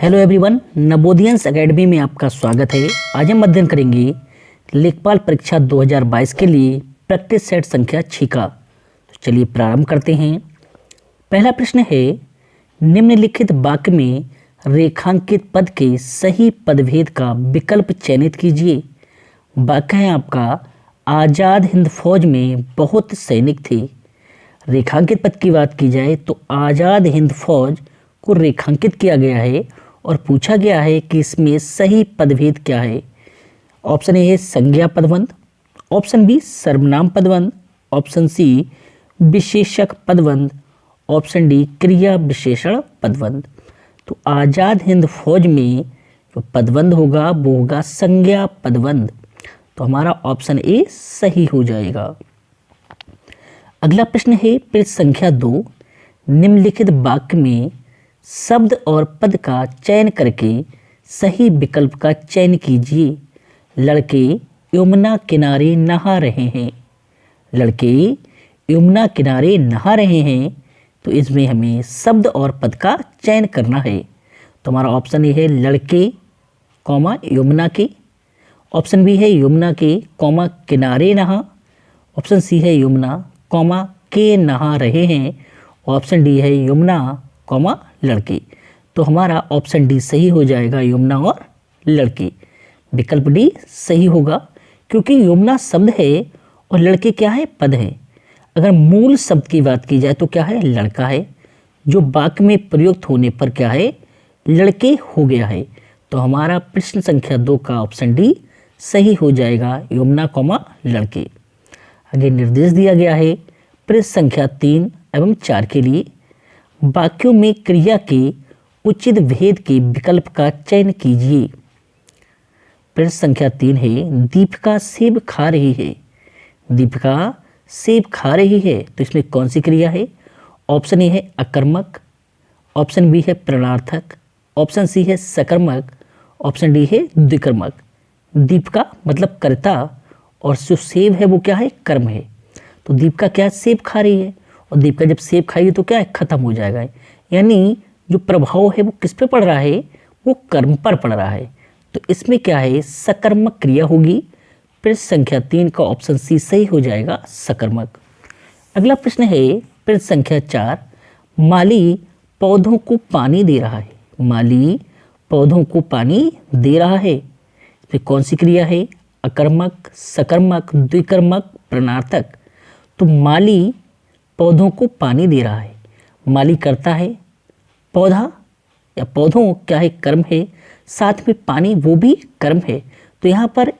Hello everyone, नवोदियंस academy में आपका स्वागत है। आज हम अध्ययन करेंगे लेखपाल परीक्षा 2022 के लिए प्रैक्टिस सेट संख्या 6 का। तो चलिए प्रारंभ करते हैं। पहला प्रश्न है, निम्नलिखित वाक्य में रेखांकित पद के सही पदभेद का विकल्प चयनित कीजिए। वाक्य है आपका, आज़ाद हिंद फौज में बहुत सैनिक थे। रेखांकित पद की बात की जाए तो आज़ाद हिंद फौज को रेखांकित किया गया है और पूछा गया है कि इसमें सही पदभेद क्या है। ऑप्शन ए है संज्ञा पदबंध, ऑप्शन बी सर्वनाम पदबंध, ऑप्शन सी विशेषक पदबंध, ऑप्शन डी क्रिया विशेषण पदबंध। तो आज़ाद हिंद फौज में जो पदबंध होगा वो होगा संज्ञा पदबंध। तो हमारा ऑप्शन ए सही हो जाएगा। अगला प्रश्न है पृष्ठ संख्या 2, निम्नलिखित वाक्य में शब्द और पद का चयन करके सही विकल्प का चयन कीजिए। लड़के यमुना किनारे नहा रहे हैं। लड़के यमुना किनारे नहा रहे हैं, तो इसमें हमें शब्द और पद का चयन करना है। तो हमारा ऑप्शन ए है लड़के कॉमा यमुना के, ऑप्शन बी है यमुना के कॉमा किनारे नहा, ऑप्शन सी है यमुना कॉमा के नहा रहे हैं, ऑप्शन डी है यमुना कॉमा लड़के। तो हमारा ऑप्शन डी सही हो जाएगा, यमुना और लड़के। विकल्प डी सही होगा क्योंकि यमुना शब्द है और लड़के क्या है, पद है। अगर मूल शब्द की बात की जाए तो क्या है, लड़का है, जो वाक्य में प्रयुक्त होने पर क्या है, लड़के हो गया है। तो हमारा प्रश्न संख्या 2 का ऑप्शन डी सही हो जाएगा, यमुना कॉमा लड़के। आगे निर्देश दिया गया है पृष्ठ संख्या 3 एवं 4 के लिए, वाक्यों में क्रिया के उचित भेद के विकल्प का चयन कीजिए। पृष्ठ संख्या 3 है, दीपिका सेब खा रही है। दीपिका सेब खा रही है, तो इसमें कौन सी क्रिया है? ऑप्शन ए है अकर्मक, ऑप्शन बी है प्रणार्थक, ऑप्शन सी है सकर्मक, ऑप्शन डी है द्विकर्मक। दीपिका मतलब कर्ता और जो सेब है वो क्या है, कर्म है। तो दीपिका क्या सेब खा रही है और दीपिका जब सेब खाएगी तो क्या है, खत्म हो जाएगा। यानी जो प्रभाव है वो किस पे पड़ रहा है, वो कर्म पर पड़ रहा है। तो इसमें क्या है, सकर्मक क्रिया होगी। पृष्ठ संख्या 3 का ऑप्शन सी सही हो जाएगा, सकर्मक। अगला प्रश्न है पृष्ठ संख्या 4, माली पौधों को पानी दे रहा है। माली पौधों को पानी दे रहा है, इसमें कौन सी क्रिया है, अकर्मक, सकर्मक, द्विकर्मक, प्रणार्थक। तो माली पौधों को पानी दे रहा है, माली करता है, पौधा या पौधों क्या है, कर्म है, साथ में पानी वो भी कर्म है। तो यहाँ पर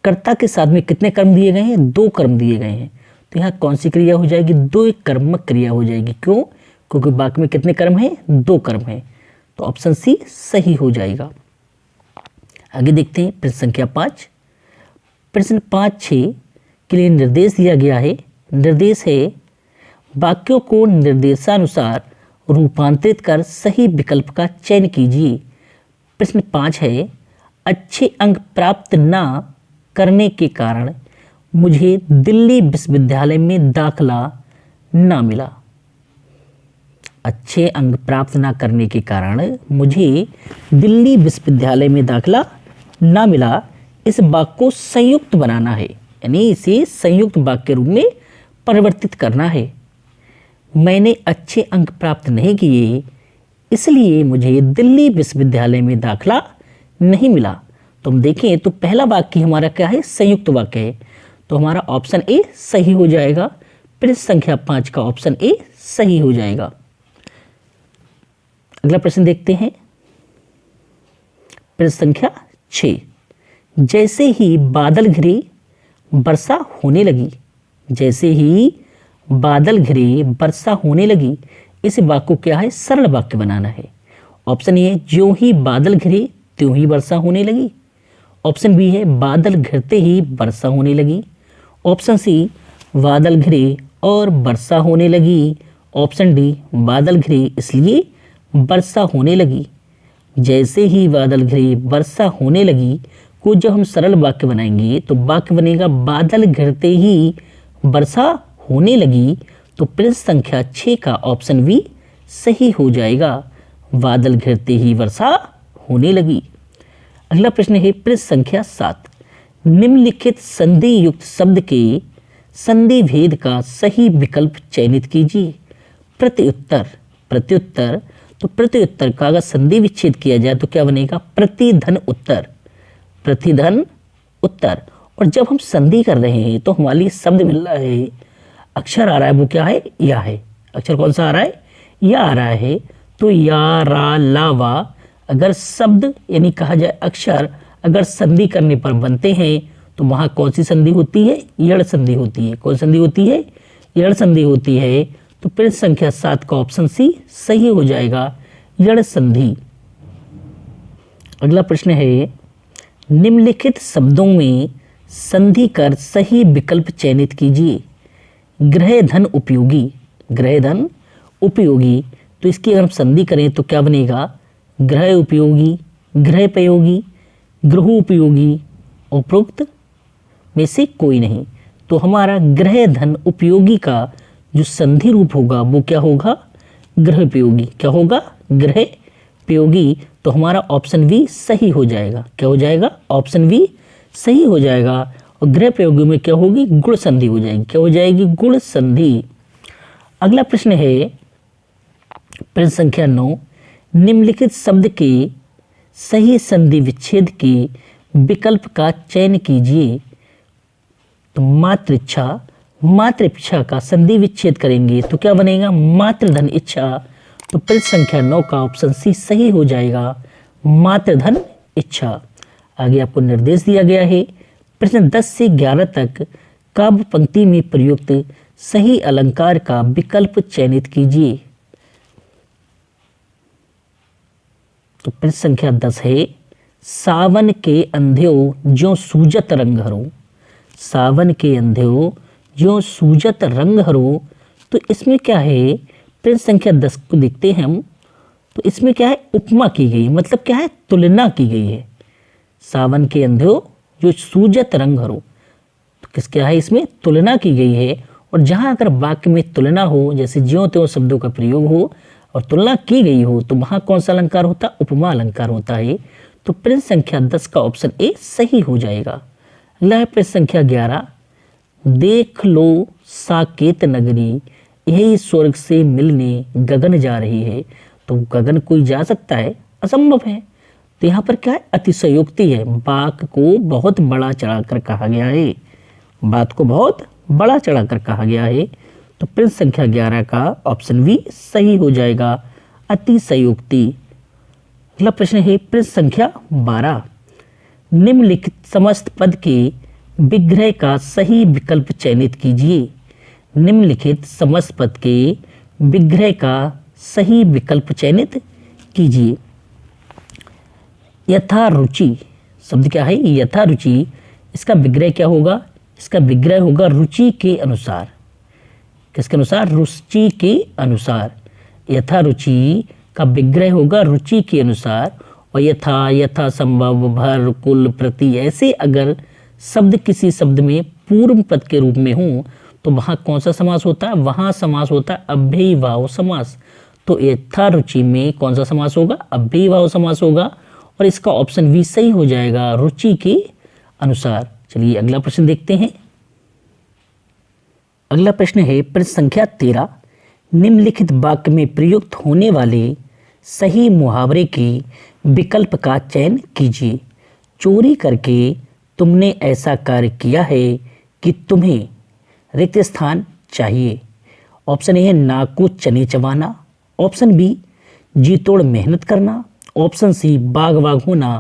कर्ता के साथ में कितने कर्म दिए गए हैं, 2 कर्म दिए गए हैं। तो यहाँ कौन सी क्रिया हो जाएगी, 2 कर्मक क्रिया हो जाएगी। क्यों? क्योंकि वाक्य में कितने कर्म हैं, 2 कर्म हैं। तो ऑप्शन सी सही हो जाएगा। आगे देखते हैं प्रश्न संख्या 5। प्रश्न 5-6 के लिए निर्देश दिया गया है। निर्देश है, वाक्यों को निर्देशानुसार रूपांतरित कर सही विकल्प का चयन कीजिए। प्रश्न 5 है, अच्छे अंक प्राप्त न करने के कारण मुझे दिल्ली विश्वविद्यालय में दाखला न मिला। अच्छे अंक प्राप्त न करने के कारण मुझे दिल्ली विश्वविद्यालय में दाखला न मिला। इस वाक्य को संयुक्त बनाना है, यानी इसे संयुक्त वाक्य के रूप में परिवर्तित करना है। मैंने अच्छे अंक प्राप्त नहीं किए, इसलिए मुझे दिल्ली विश्वविद्यालय में दाखला नहीं मिला। तो हम देखें तो पहला वाक्य हमारा क्या है, संयुक्त वाक्य है। तो हमारा ऑप्शन ए सही हो जाएगा। पृष्ठ संख्या 5 का ऑप्शन ए सही हो जाएगा। अगला प्रश्न देखते हैं, पृष्ठ संख्या 6, जैसे ही बादल घिरे वर्षा होने लगी। जैसे ही बादल घिरे वर्षा होने लगी, इस वाक्य को क्या है, सरल वाक्य बनाना है। ऑप्शन ए, ज्यों ही बादल घिरे त्यों ही वर्षा होने लगी। ऑप्शन बी है, बादल घिरते ही वर्षा होने लगी। ऑप्शन सी, बादल घिरे और वर्षा होने लगी। ऑप्शन डी, बादल घिरे इसलिए वर्षा होने लगी। जैसे ही बादल घिरे वर्षा होने लगी को जब हम सरल वाक्य बनाएंगे तो वाक्य बनेगा, बादल घिरते ही वर्षा होने लगी। तो प्रश्न संख्या 6 का ऑप्शन बी सही हो जाएगा। बादल घिरते ही वर्षा होने लगी। अगला प्रश्न है पृष्ठ संख्या 7। निम्नलिखित संधि युक्त शब्द के संधि भेद का सही विकल्प चयनित कीजिए। प्रत्युत्तर, प्रत्युत्तर, तो प्रत्युत्तर का अगर संधि विच्छेद किया जाए तो क्या बनेगा? प्रतिधन उत्तर, प्रतिधन उत्तर। और जब हम संधि कर रहे हैं तो हमारे लिए शब्द मिल रहा है, अक्षर आ रहा है, वो क्या है? या है। अक्षर कौन सा आ रहा है? या आ रहा है। तो या, रा, ला, वा अगर शब्द यानी कहा जाए अक्षर अगर संधि करने पर बनते हैं तो वहाँ कौन सी संधि होती है? यड़ संधि होती है। कौन संधि होती है? यड़ संधि होती है। तो पृष्ठ संख्या 7 का ऑप्शन सी सही हो जाएगा, यड़ संधि। अगला प्रश्न है निम्नलिखित शब्दों में संधि कर सही विकल्प चयनित कीजिए। ग्रह धन उपयोगी, ग्रह धन उपयोगी, तो इसकी अगर हम संधि करें तो क्या बनेगा? ग्रह उपयोगी, ग्रह प्रयोगी, ग्रह उपयोगी, उपरोक्त में से कोई नहीं। तो हमारा ग्रह धन उपयोगी का जो संधि रूप होगा वो क्या होगा? ग्रह प्रयोगी। क्या होगा? ग्रह प्रयोगी। तो हमारा ऑप्शन बी सही हो जाएगा। क्या हो जाएगा? ऑप्शन बी सही हो जाएगा। और ग्रह प्रयोगी में क्या होगी? गुण संधि हो जाएगी। क्या हो जाएगी? गुण संधि। अगला प्रश्न है प्रश्न संख्या 9। निम्नलिखित शब्द के सही संधि विच्छेद के विकल्प का चयन कीजिए। तो मातृइच्छा, मातृइच्छा का संधि विच्छेद करेंगे तो क्या बनेगा? मातृधन इच्छा। तो प्रश्न संख्या 9 का ऑप्शन सी सही हो जाएगा, मातृधन इच्छा। आगे आपको निर्देश दिया गया है प्रश्न 10 से 11 तक काव्य पंक्ति में प्रयुक्त सही अलंकार का विकल्प चयनित कीजिए। तो प्रश्न संख्या 10 है सावन के अंध्यो ज्यों सूजत रंग हरो। सावन के अंध्यो ज्यों सूजत रंग हरो, तो इसमें क्या है? प्रश्न संख्या 10 को देखते हैं हम, तो इसमें क्या है? उपमा की गई, मतलब क्या है? तुलना की गई है। सावन के अंध्यो जो सूजत रंग हरो, तो किस क्या है? इसमें तुलना की गई है। और जहाँ अगर वाक्य में तुलना हो, जैसे ज्यों त्यों शब्दों का प्रयोग हो और तुलना की गई हो, तो वहाँ कौन सा अलंकार होता है? उपमा अलंकार होता है। तो प्रश्न संख्या 10 का ऑप्शन ए सही हो जाएगा। अगला है प्रश्न संख्या 11। देख लो साकेत नगरी, यही स्वर्ग से मिलने गगन जा रही है। तो गगन कोई जा सकता है? असंभव है। तो यहाँ पर क्या है? अतिशयोक्ति है। बात को बहुत बड़ा चढ़ाकर कहा गया है, बात को बहुत बड़ा चढ़ाकर कहा गया है। तो प्रश्न संख्या 11 का ऑप्शन बी सही हो जाएगा, अतिशयोक्ति। अगला प्रश्न है प्रश्न संख्या 12। निम्नलिखित समस्त पद के विग्रह का सही विकल्प चयनित कीजिए। निम्नलिखित समस्त पद के विग्रह का सही विकल्प चयनित कीजिए। यथा रुचि शब्द क्या है? यथा रुचि, इसका विग्रह क्या होगा? इसका विग्रह होगा रुचि के अनुसार। किसके अनुसार? रुचि के अनुसार। यथा रुचि का विग्रह होगा रुचि के अनुसार। और यथा, यथा संभव, भर, कुल, प्रति, ऐसे अगर शब्द किसी शब्द में पूर्व पद के रूप में हो तो वहाँ कौन सा समास होता है? वहाँ समास होता है अव्ययीभाव समास। तो यथा रुचि में कौन सा समास होगा? अव्ययीभाव समास होगा। और इसका ऑप्शन बी सही हो जाएगा, रुचि के अनुसार। चलिए अगला प्रश्न देखते हैं। अगला प्रश्न है प्रश्न संख्या 13। निम्नलिखित वाक्य में प्रयुक्त होने वाले सही मुहावरे के विकल्प का चयन कीजिए। चोरी करके तुमने ऐसा कार्य किया है कि तुम्हें रिक्त स्थान चाहिए। ऑप्शन ए है नाक को चने चबाना। ऑप्शन बी जी तोड़ मेहनत करना। ऑप्शन सी बाग बाग होना।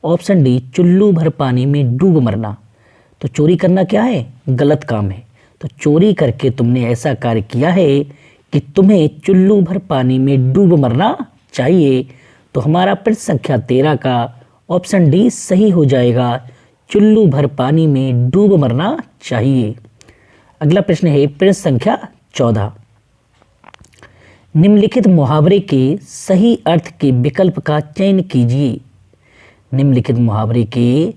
ऑप्शन डी चुल्लू भर पानी में डूब मरना। तो चोरी करना क्या है? गलत काम है। तो चोरी करके तुमने ऐसा कार्य किया है कि तुम्हें चुल्लू भर पानी में डूब मरना चाहिए। तो हमारा प्रश्न संख्या 13 का ऑप्शन डी सही हो जाएगा, चुल्लू भर पानी में डूब मरना चाहिए। अगला प्रश्न है प्रश्न संख्या 14। निम्नलिखित मुहावरे के सही अर्थ के विकल्प का चयन कीजिए। निम्नलिखित मुहावरे के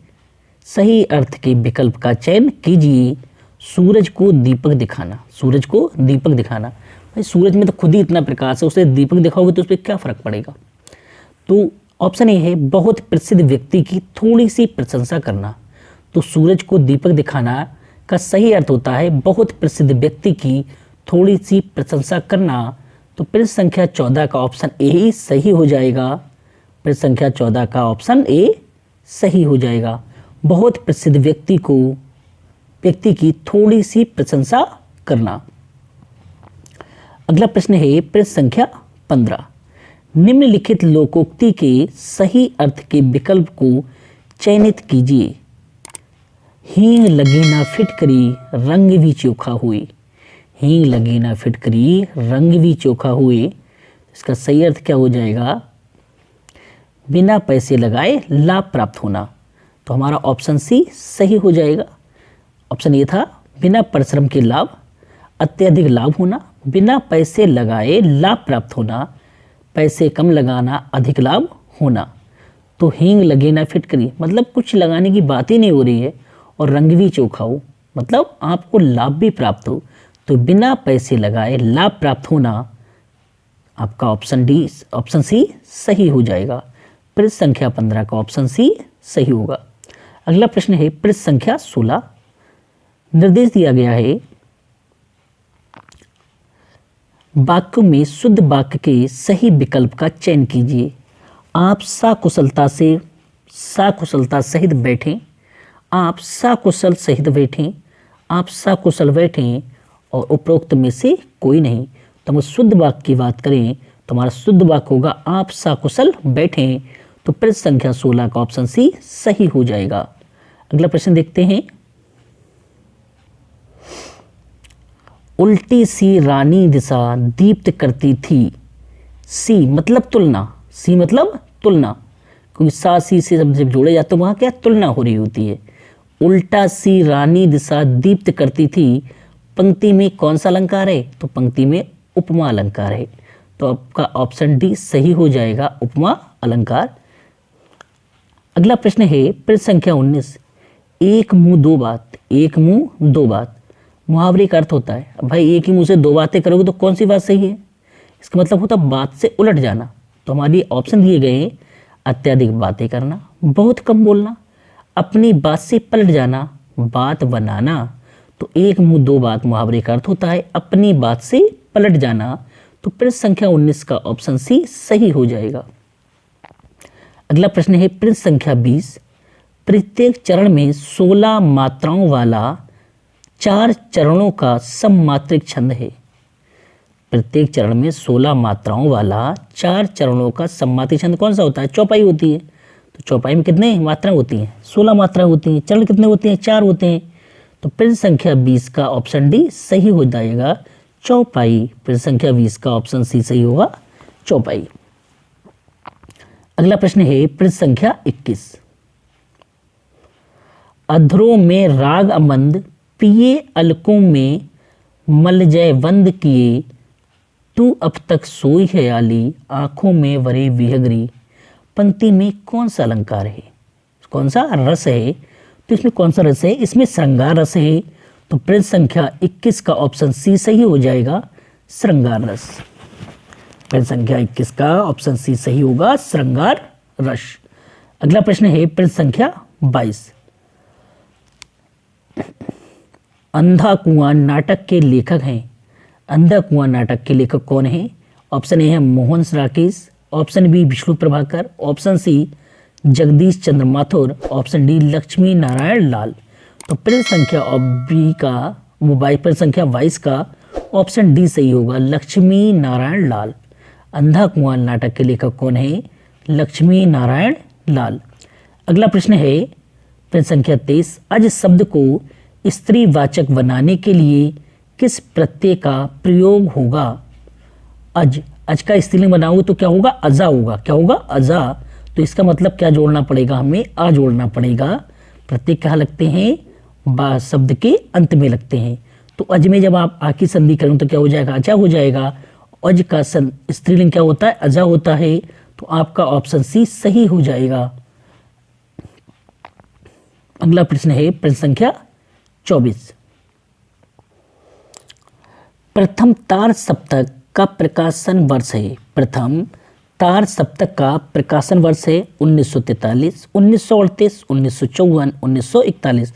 सही अर्थ के विकल्प का चयन कीजिए। सूरज को दीपक दिखाना। सूरज को दीपक दिखाना, भाई सूरज में तो खुद ही इतना प्रकाश है, उसे दीपक दिखाओगे तो उस पर क्या फर्क पड़ेगा? तो ऑप्शन ए है बहुत प्रसिद्ध व्यक्ति की थोड़ी सी प्रशंसा करना। तो सूरज को दीपक दिखाना का सही अर्थ होता है बहुत प्रसिद्ध व्यक्ति की थोड़ी सी प्रशंसा करना। तो प्रश्न संख्या 14 का ऑप्शन ए ही सही हो जाएगा। प्रश्न संख्या 14 का ऑप्शन ए सही हो जाएगा। बहुत प्रसिद्ध व्यक्ति की थोड़ी सी प्रशंसा करना। अगला प्रश्न है प्रश्न संख्या 15। निम्नलिखित लोकोक्ति के सही अर्थ के विकल्प को चयनित कीजिए। हींग लगे ना फिटकरी रंग भी चोखा हुए। हींग लगे ना फिटकरी रंग भी चोखा हुए, इसका सही अर्थ क्या हो जाएगा? बिना पैसे लगाए लाभ प्राप्त होना। तो हमारा ऑप्शन सी सही हो जाएगा। ऑप्शन ए था बिना परिश्रम के लाभ, अत्यधिक लाभ होना, बिना पैसे लगाए लाभ प्राप्त होना, पैसे कम लगाना, अधिक लाभ होना। तो हींग लगे ना फिटकरी मतलब कुछ लगाने की बात ही नहीं हो रही है और रंग भी चोखा हो, मतलब आपको लाभ भी प्राप्त हो। तो बिना पैसे लगाए लाभ प्राप्त होना, आपका ऑप्शन सी सही हो जाएगा। प्रश्न संख्या 15 का ऑप्शन सी सही होगा। अगला प्रश्न है प्रश्न संख्या 16। निर्देश दिया गया है वाक्य में शुद्ध वाक्य के सही विकल्प का चयन कीजिए। आप सकुशलता सहित बैठें। आप सकुशल सहित बैठें। आप सकुशल बैठें और उपरोक्त में से कोई नहीं। तो हम शुद्ध वाक्य की बात करें तो हमारा शुद्ध वाक्य होगा आप सकुशल बैठें। तो प्रश्न संख्या 16 का ऑप्शन सी सही हो जाएगा। अगला प्रश्न देखते हैं। उल्टी सी रानी दिशा दीप्त करती थी। सी मतलब तुलना। सी मतलब तुलना, क्योंकि सा सी से शब्द जब जोड़े जाते हैं वहाँ क्या तुलना हो रही होती है। उल्टा सी रानी दिशा दीप्त करती थी, पंक्ति में कौन सा अलंकार है? तो पंक्ति में उपमा अलंकार है। तो आपका ऑप्शन डी सही हो जाएगा, उपमा अलंकार। अगला प्रश्न है प्रश्न संख्या 19। एक मुंह दो बात। एक मुंह दो बात मुहावरे का अर्थ होता है अब भाई एक ही मुंह से दो बातें करोगे तो कौन सी बात सही है? इसका मतलब होता है बात से उलट जाना। तो हमारे ऑप्शन दिए गए हैं अत्यधिक बातें करना, बहुत कम बोलना, अपनी बात से पलट जाना, बात बनाना। तो एक मुंह दो बात मुहावरे का अर्थ होता है अपनी बात से पलट जाना। तो प्रश्न संख्या 19 का ऑप्शन सी सही हो जाएगा। अगला प्रश्न है प्रश्न संख्या 20। प्रत्येक चरण में 16 मात्राओं वाला 4 चरणों का सममात्रिक छंद है। प्रत्येक चरण में 16 मात्राओं वाला 4 चरणों का सममात्रिक छंद कौन सा होता है? चौपाई होती है। तो चौपाई में कितने मात्राएं होती हैं? 16 मात्राएं होती हैं। चरण कितने होते हैं? 4 होते हैं। तो प्रश्न संख्या 20 का ऑप्शन डी सही हो जाएगा, चौपाई। प्रश्न संख्या 20 का ऑप्शन सी सही होगा, चौपाई। अगला प्रश्न है प्रश्न संख्या 21। अधरों में राग अमंद पिए अलकों में मलजय बंद किए, तू अब तक सोई है आली आंखों में वरे विहगरी। पंक्ति में कौन सा अलंकार है? कौन सा रस है? तो इसमें कौन सा रस है? इसमें श्रृंगार रस है। तो प्रश्न संख्या 21 का ऑप्शन सी सही हो जाएगा, श्रृंगार रस। प्रश्न संख्या 21 का ऑप्शन सी सही होगा, श्रृंगार रस। अगला प्रश्न है प्रश्न संख्या 22। अंधा कुआं नाटक के लेखक हैं। अंधा कुआं नाटक के लेखक कौन है? ऑप्शन ए है Mohan Rakesh, option B Vishnu Prabhakar, option C Jagdish Chandra Mathur, option D Lakshmi Narayan Lal. तो प्रश्न संख्या बी का मोबाइल प्रश्न संख्या 22 का ऑप्शन डी सही होगा, लक्ष्मी नारायण लाल। अंधा कुआं नाटक के लेखक कौन है? लक्ष्मी नारायण लाल। अगला प्रश्न है प्रश्न संख्या 23। अज शब्द को स्त्रीवाचक बनाने के लिए किस प्रत्यय का प्रयोग होगा? अज का स्त्रीलिंग बनाओगे तो क्या होगा? अजा होगा। क्या होगा? अजा। तो इसका मतलब क्या जोड़ना पड़ेगा? हमें आ जोड़ना पड़ेगा। प्रत्यय कहाँ लगते हैं? बा शब्द के अंत में लगते हैं। तो अज में जब आप आ की संधि करें तो क्या हो जाएगा? अजा हो जाएगा। अज का स्त्रीलिंग क्या होता है? अजा होता है। तो आपका ऑप्शन सी सही हो जाएगा। अगला प्रश्न है प्रश्न संख्या 24। प्रथम तार सप्तक का प्रकाशन वर्ष है। प्रथम तार सप्तक का प्रकाशन वर्ष है 1943, 1938, 1954, 1941।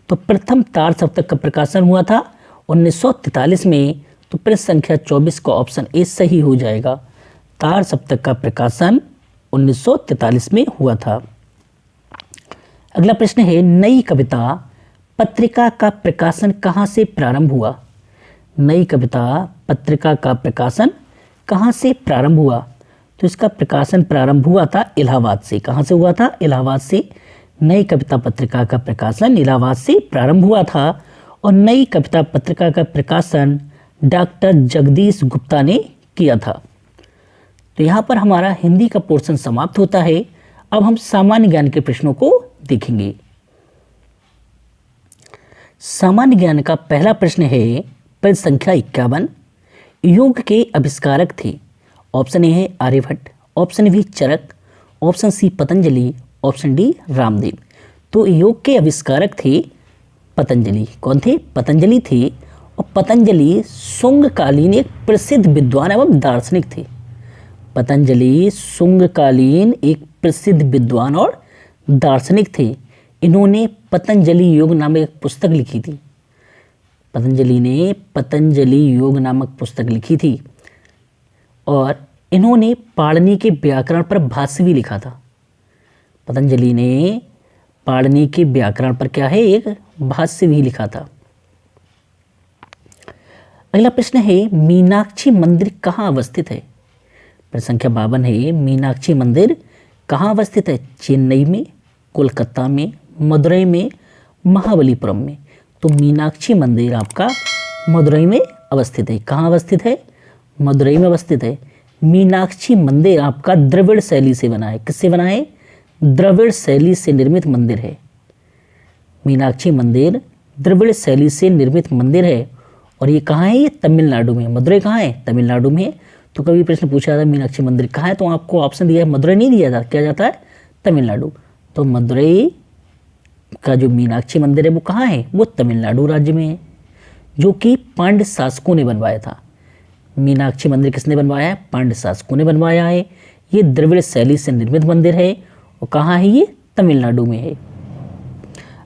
तो प्रथम तार सप्तक का प्रकाशन हुआ था 1943 में। तो प्रश्न संख्या 24 का ऑप्शन ए सही हो जाएगा। तार सप्तक का प्रकाशन 1943 में हुआ था। अगला प्रश्न है, नई कविता पत्रिका का प्रकाशन कहाँ से प्रारंभ हुआ? नई कविता पत्रिका का प्रकाशन कहाँ से प्रारंभ हुआ? तो इसका प्रकाशन प्रारंभ हुआ था इलाहाबाद से। कहाँ से हुआ था? इलाहाबाद से। नई कविता पत्रिका का प्रकाशन इलाहाबाद से प्रारंभ हुआ था। और नई कविता पत्रिका का प्रकाशन डॉक्टर जगदीश गुप्ता ने किया था। तो यहाँ पर हमारा हिंदी का पोर्शन समाप्त होता है। अब हम सामान्य ज्ञान के प्रश्नों को देखेंगे। सामान्य ज्ञान का पहला प्रश्न है प्रश्न संख्या 51। योग के आविष्कारक थे। ऑप्शन ए है Aryabhata, option B Charak, option C Patanjali, option D Ramdev. तो योग के आविष्कारक थे पतंजलि। कौन थे? पतंजलि थे। और पतंजलि शुंगकालीन एक प्रसिद्ध विद्वान एवं दार्शनिक थे। पतंजलि शुंगकालीन एक प्रसिद्ध विद्वान और दार्शनिक थे। इन्होंने पतंजलि योग नामक एक पुस्तक लिखी थी। पतंजलि ने पतंजलि योग नामक पुस्तक लिखी थी। और इन्होंने पाणिनि के व्याकरण पर भाष्य भी लिखा था। पतंजलि ने पाणिनि के व्याकरण पर क्या है? एक भाष्य भी लिखा था। अगला प्रश्न है, मीनाक्षी मंदिर कहाँ अवस्थित है? प्रश्न संख्या 52 है, मीनाक्षी मंदिर कहाँ अवस्थित है? चेन्नई में, कोलकाता में, मदुरई में, महाबलीपुरम में। तो मीनाक्षी मंदिर आपका मदुरई में अवस्थित है। कहाँ अवस्थित है? मदुरई में अवस्थित है। मीनाक्षी मंदिर आपका द्रविड़ शैली से बना है। किससे बना है? द्रविड़ शैली से निर्मित मंदिर है। मीनाक्षी मंदिर द्रविड़ शैली से निर्मित मंदिर है। और ये कहाँ है? ये तमिलनाडु में। मदुरई कहाँ है? तमिलनाडु में है। तो कभी प्रश्न पूछा जाता है मीनाक्षी मंदिर कहाँ है, तो आपको ऑप्शन दिया है मदुरई नहीं दिया जाता, क्या जाता है? तमिलनाडु। तो मदुरई का जो मीनाक्षी मंदिर है वो कहाँ है? वो तमिलनाडु राज्य में है, जो कि पांड्य शासकों ने बनवाया था। मीनाक्षी मंदिर किसने बनवाया है? पांड्य शासकों ने बनवाया है। ये द्रविड़ शैली से निर्मित मंदिर है। और कहाँ है ये? तमिलनाडु में है।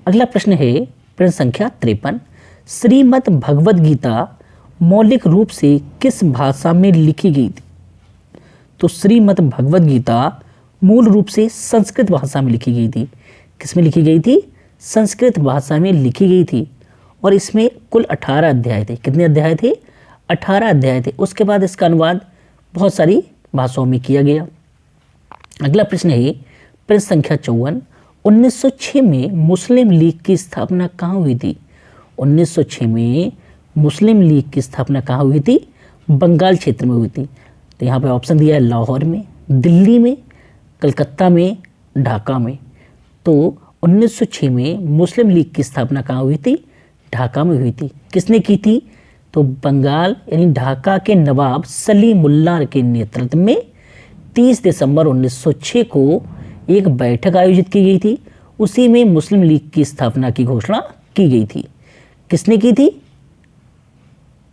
अगला प्रश्न है प्रश्न संख्या 53। श्रीमद् भगवद गीता मौलिक रूप से किस भाषा में लिखी गई थी? तो श्रीमद् भगवद गीता मूल रूप से संस्कृत भाषा में लिखी गई थी। किस में लिखी गई थी? संस्कृत भाषा में लिखी गई थी। और इसमें कुल 18 अध्याय थे। कितने अध्याय थे? 18 अध्याय थे। उसके बाद इसका अनुवाद बहुत सारी भाषाओं में किया गया। अगला प्रश्न है प्रश्न संख्या 54। 1906 में मुस्लिम लीग की स्थापना कहाँ हुई थी? 1906 में मुस्लिम लीग की स्थापना कहाँ हुई थी? बंगाल क्षेत्र में हुई थी। तो यहाँ पे ऑप्शन दिया है लाहौर में, दिल्ली में, कलकत्ता में, ढाका में। तो 1906 में मुस्लिम लीग की स्थापना कहाँ हुई थी? ढाका में हुई थी। किसने की थी? तो बंगाल यानी ढाका के नवाब सलीमुल्लाह के नेतृत्व में 30 दिसंबर 1906 को एक बैठक आयोजित की गई थी। उसी में मुस्लिम लीग की स्थापना की घोषणा की गई थी। किसने की थी?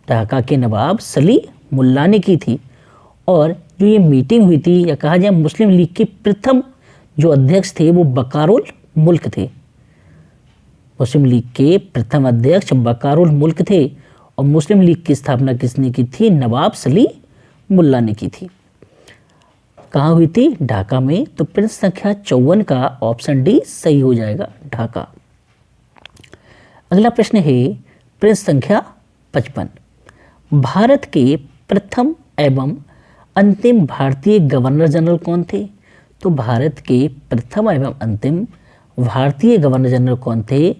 ढाका के नवाब सलीमुल्लाह ने की थी। और जो ये मीटिंग हुई थी, या कहा जाए मुस्लिम लीग के प्रथम जो अध्यक्ष थे वो बकारुल मुल्क थे। मुस्लिम लीग के प्रथम अध्यक्ष बकारुल मुल्क थे। और मुस्लिम लीग की स्थापना किसने की थी? नवाब सलीमुल्लाह ने की थी। कहाँ हुई थी? ढाका में। तो प्रश्न संख्या 54 का ऑप्शन डी सही हो जाएगा, ढाका। अगला प्रश्न है प्रश्न संख्या 55। भारत के प्रथम एवं अंतिम भारतीय गवर्नर जनरल कौन थे? तो भारत के प्रथम एवं अंतिम भारतीय गवर्नर जनरल कौन थे?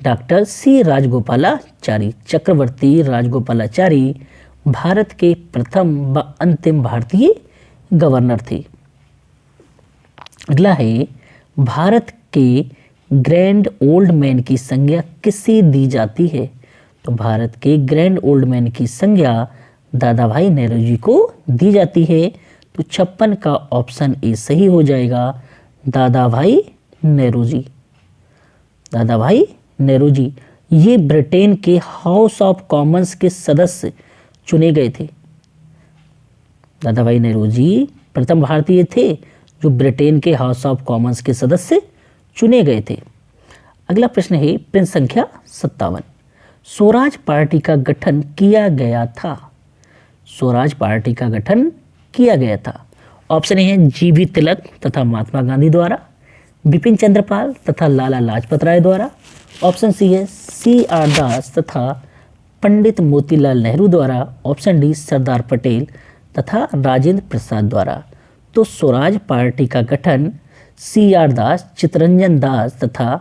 डॉक्टर सी राजगोपालाचारी, चक्रवर्ती राजगोपालाचारी भारत के प्रथम व अंतिम भारतीय गवर्नर थे। अगला है भारत के ग्रैंड ओल्ड मैन की संज्ञा किससे दी जाती है? तो भारत के ग्रैंड ओल्ड मैन की संज्ञा दादा भाई नेहरू को दी जाती है। तो 56 का ऑप्शन ए सही हो जाएगा, दादा भाई नेहरू जी। दादा भाई नेहरू जी ये ब्रिटेन के हाउस ऑफ कॉमन्स के सदस्य चुने गए थे। दादा भाई नेहरू जी प्रथम भारतीय थे जो ब्रिटेन के हाउस ऑफ कॉमन्स के सदस्य चुने गए थे। अगला प्रश्न है प्रश्न संख्या 57। स्वराज पार्टी का गठन किया गया था। स्वराज पार्टी का गठन किया गया था। ऑप्शन ए है जीवी तिलक तथा महात्मा गांधी द्वारा, बिपिन चंद्रपाल तथा लाला लाजपत राय द्वारा। ऑप्शन सी है CR दास तथा पंडित मोतीलाल नेहरू द्वारा। ऑप्शन डी सरदार पटेल तथा राजेंद्र प्रसाद द्वारा। तो स्वराज पार्टी का गठन CR दास, चित्तरंजन दास तथा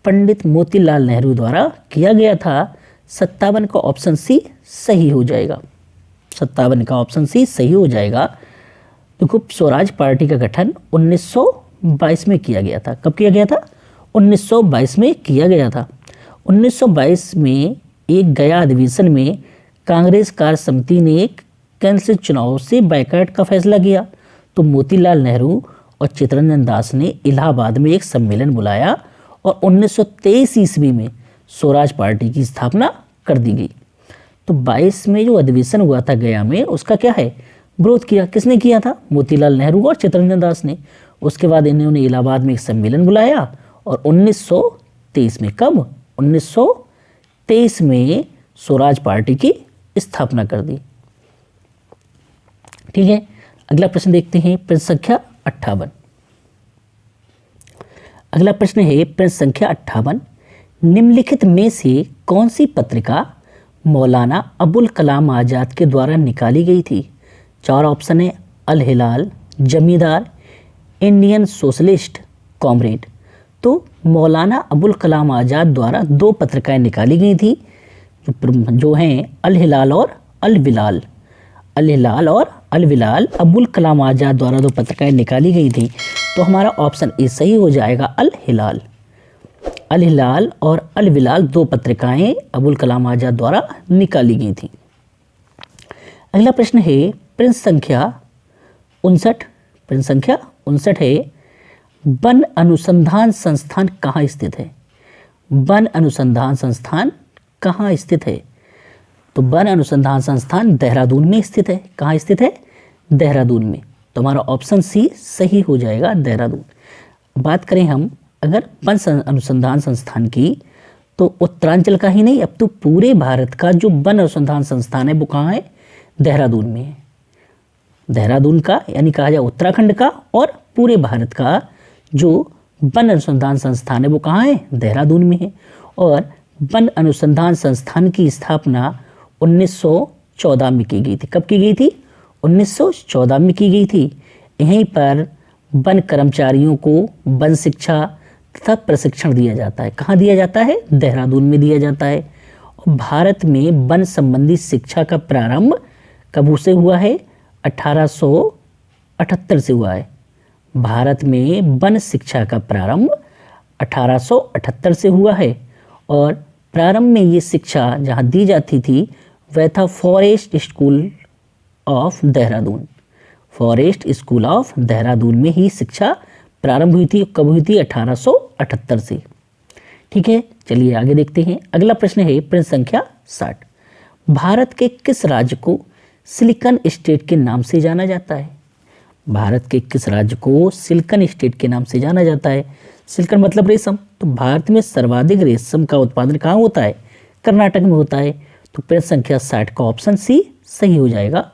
पंडित मोतीलाल नेहरू द्वारा किया गया था। 57 का ऑप्शन सी सही हो जाएगा। 57 का ऑप्शन सी सही हो जाएगा। देखो, स्वराज पार्टी का गठन 1922 में किया गया था। कब किया गया था? 1922 में किया गया था। 1922 में एक गया अधिवेशन में कांग्रेस कार्य समिति ने कैंसिल चुनाव से बायकॉट का फैसला किया। तो मोतीलाल नेहरू और चित्तरंजन दास ने इलाहाबाद में एक सम्मेलन बुलाया और 1923 ईस्वी में स्वराज पार्टी की स्थापना कर दी गई। तो 22 में जो अधिवेशन हुआ था गया में, उसका क्या है, विरोध किया। किसने किया था? मोतीलाल नेहरू और चित्तरंजन दास ने। उसके बाद इन्होंने इलाहाबाद में एक सम्मेलन बुलाया और 1923 में, कब? 1923 में स्वराज पार्टी की स्थापना कर दी। ठीक है, अगला प्रश्न देखते हैं, प्रश्न संख्या 58। अगला प्रश्न है प्रश्न संख्या 58। निम्नलिखित में से कौन सी पत्रिका मौलाना अबुल कलाम आज़ाद के द्वारा निकाली गई थी? 4 ऑप्शन है अल हिलाल, जमींदार, इंडियन सोशलिस्ट, कॉमरेड। तो मौलाना अबुल कलाम आज़ाद द्वारा 2 पत्रिकाएं निकाली गई थी जो हैं अल हिलाल और अल विलाल। अल हिलाल और अल विलाल अबुल कलाम आज़ाद द्वारा 2 पत्रिकाएं निकाली गई थी। तो हमारा ऑप्शन ए सही हो जाएगा, अल हिलाल। अल हिलाल और अल विलाल 2 पत्रिकाएं अबुल कलाम आज़ाद द्वारा निकाली गई थी। अगला प्रश्न है प्रश्न संख्या 59। प्रश्न संख्या 59 है वन अनुसंधान संस्थान कहाँ स्थित है? वन अनुसंधान संस्थान कहाँ स्थित है? तो वन अनुसंधान संस्थान देहरादून में स्थित है। कहाँ स्थित है? देहरादून में। तो हमारा ऑप्शन सी सही हो जाएगा, देहरादून। बात करें हम अगर वन अनुसंधान संस्थान की, तो उत्तरांचल का ही नहीं, अब तो पूरे भारत का जो वन अनुसंधान संस्थान है वो कहाँ है? देहरादून में है। देहरादून का यानी कहा जाए उत्तराखंड का, और पूरे भारत का जो वन अनुसंधान संस्थान है वो कहाँ है? देहरादून में है। और वन अनुसंधान संस्थान की स्थापना 1914 में की गई थी। कब की गई थी? 1914 में की गई थी। यहीं पर वन कर्मचारियों को वन शिक्षा तथा प्रशिक्षण दिया जाता है। कहाँ दिया जाता है? देहरादून में दिया जाता है। और भारत में वन संबंधी शिक्षा का प्रारंभ कब से हुआ है? 1878 से हुआ है। भारत में वन शिक्षा का प्रारंभ 1878 से हुआ है। और प्रारंभ में ये शिक्षा जहाँ दी जाती थी वह था forest school of Dehradun. Forest school of Dehradun में ही शिक्षा प्रारंभ हुई थी। कब हुई थी? 1878 से। ठीक है, चलिए आगे देखते हैं। अगला प्रश्न है प्रश्न संख्या 60। भारत के किस राज्य को सिलिकॉन स्टेट के नाम से जाना जाता है? भारत के किस राज्य को सिलिकॉन स्टेट के नाम से जाना जाता है? सिलिकॉन मतलब रेशम। तो भारत में सर्वाधिक रेशम का उत्पादन कहाँ होता है? कर्नाटक में होता है। तो प्रश्न संख्या 60 का ऑप्शन सी सही हो जाएगा,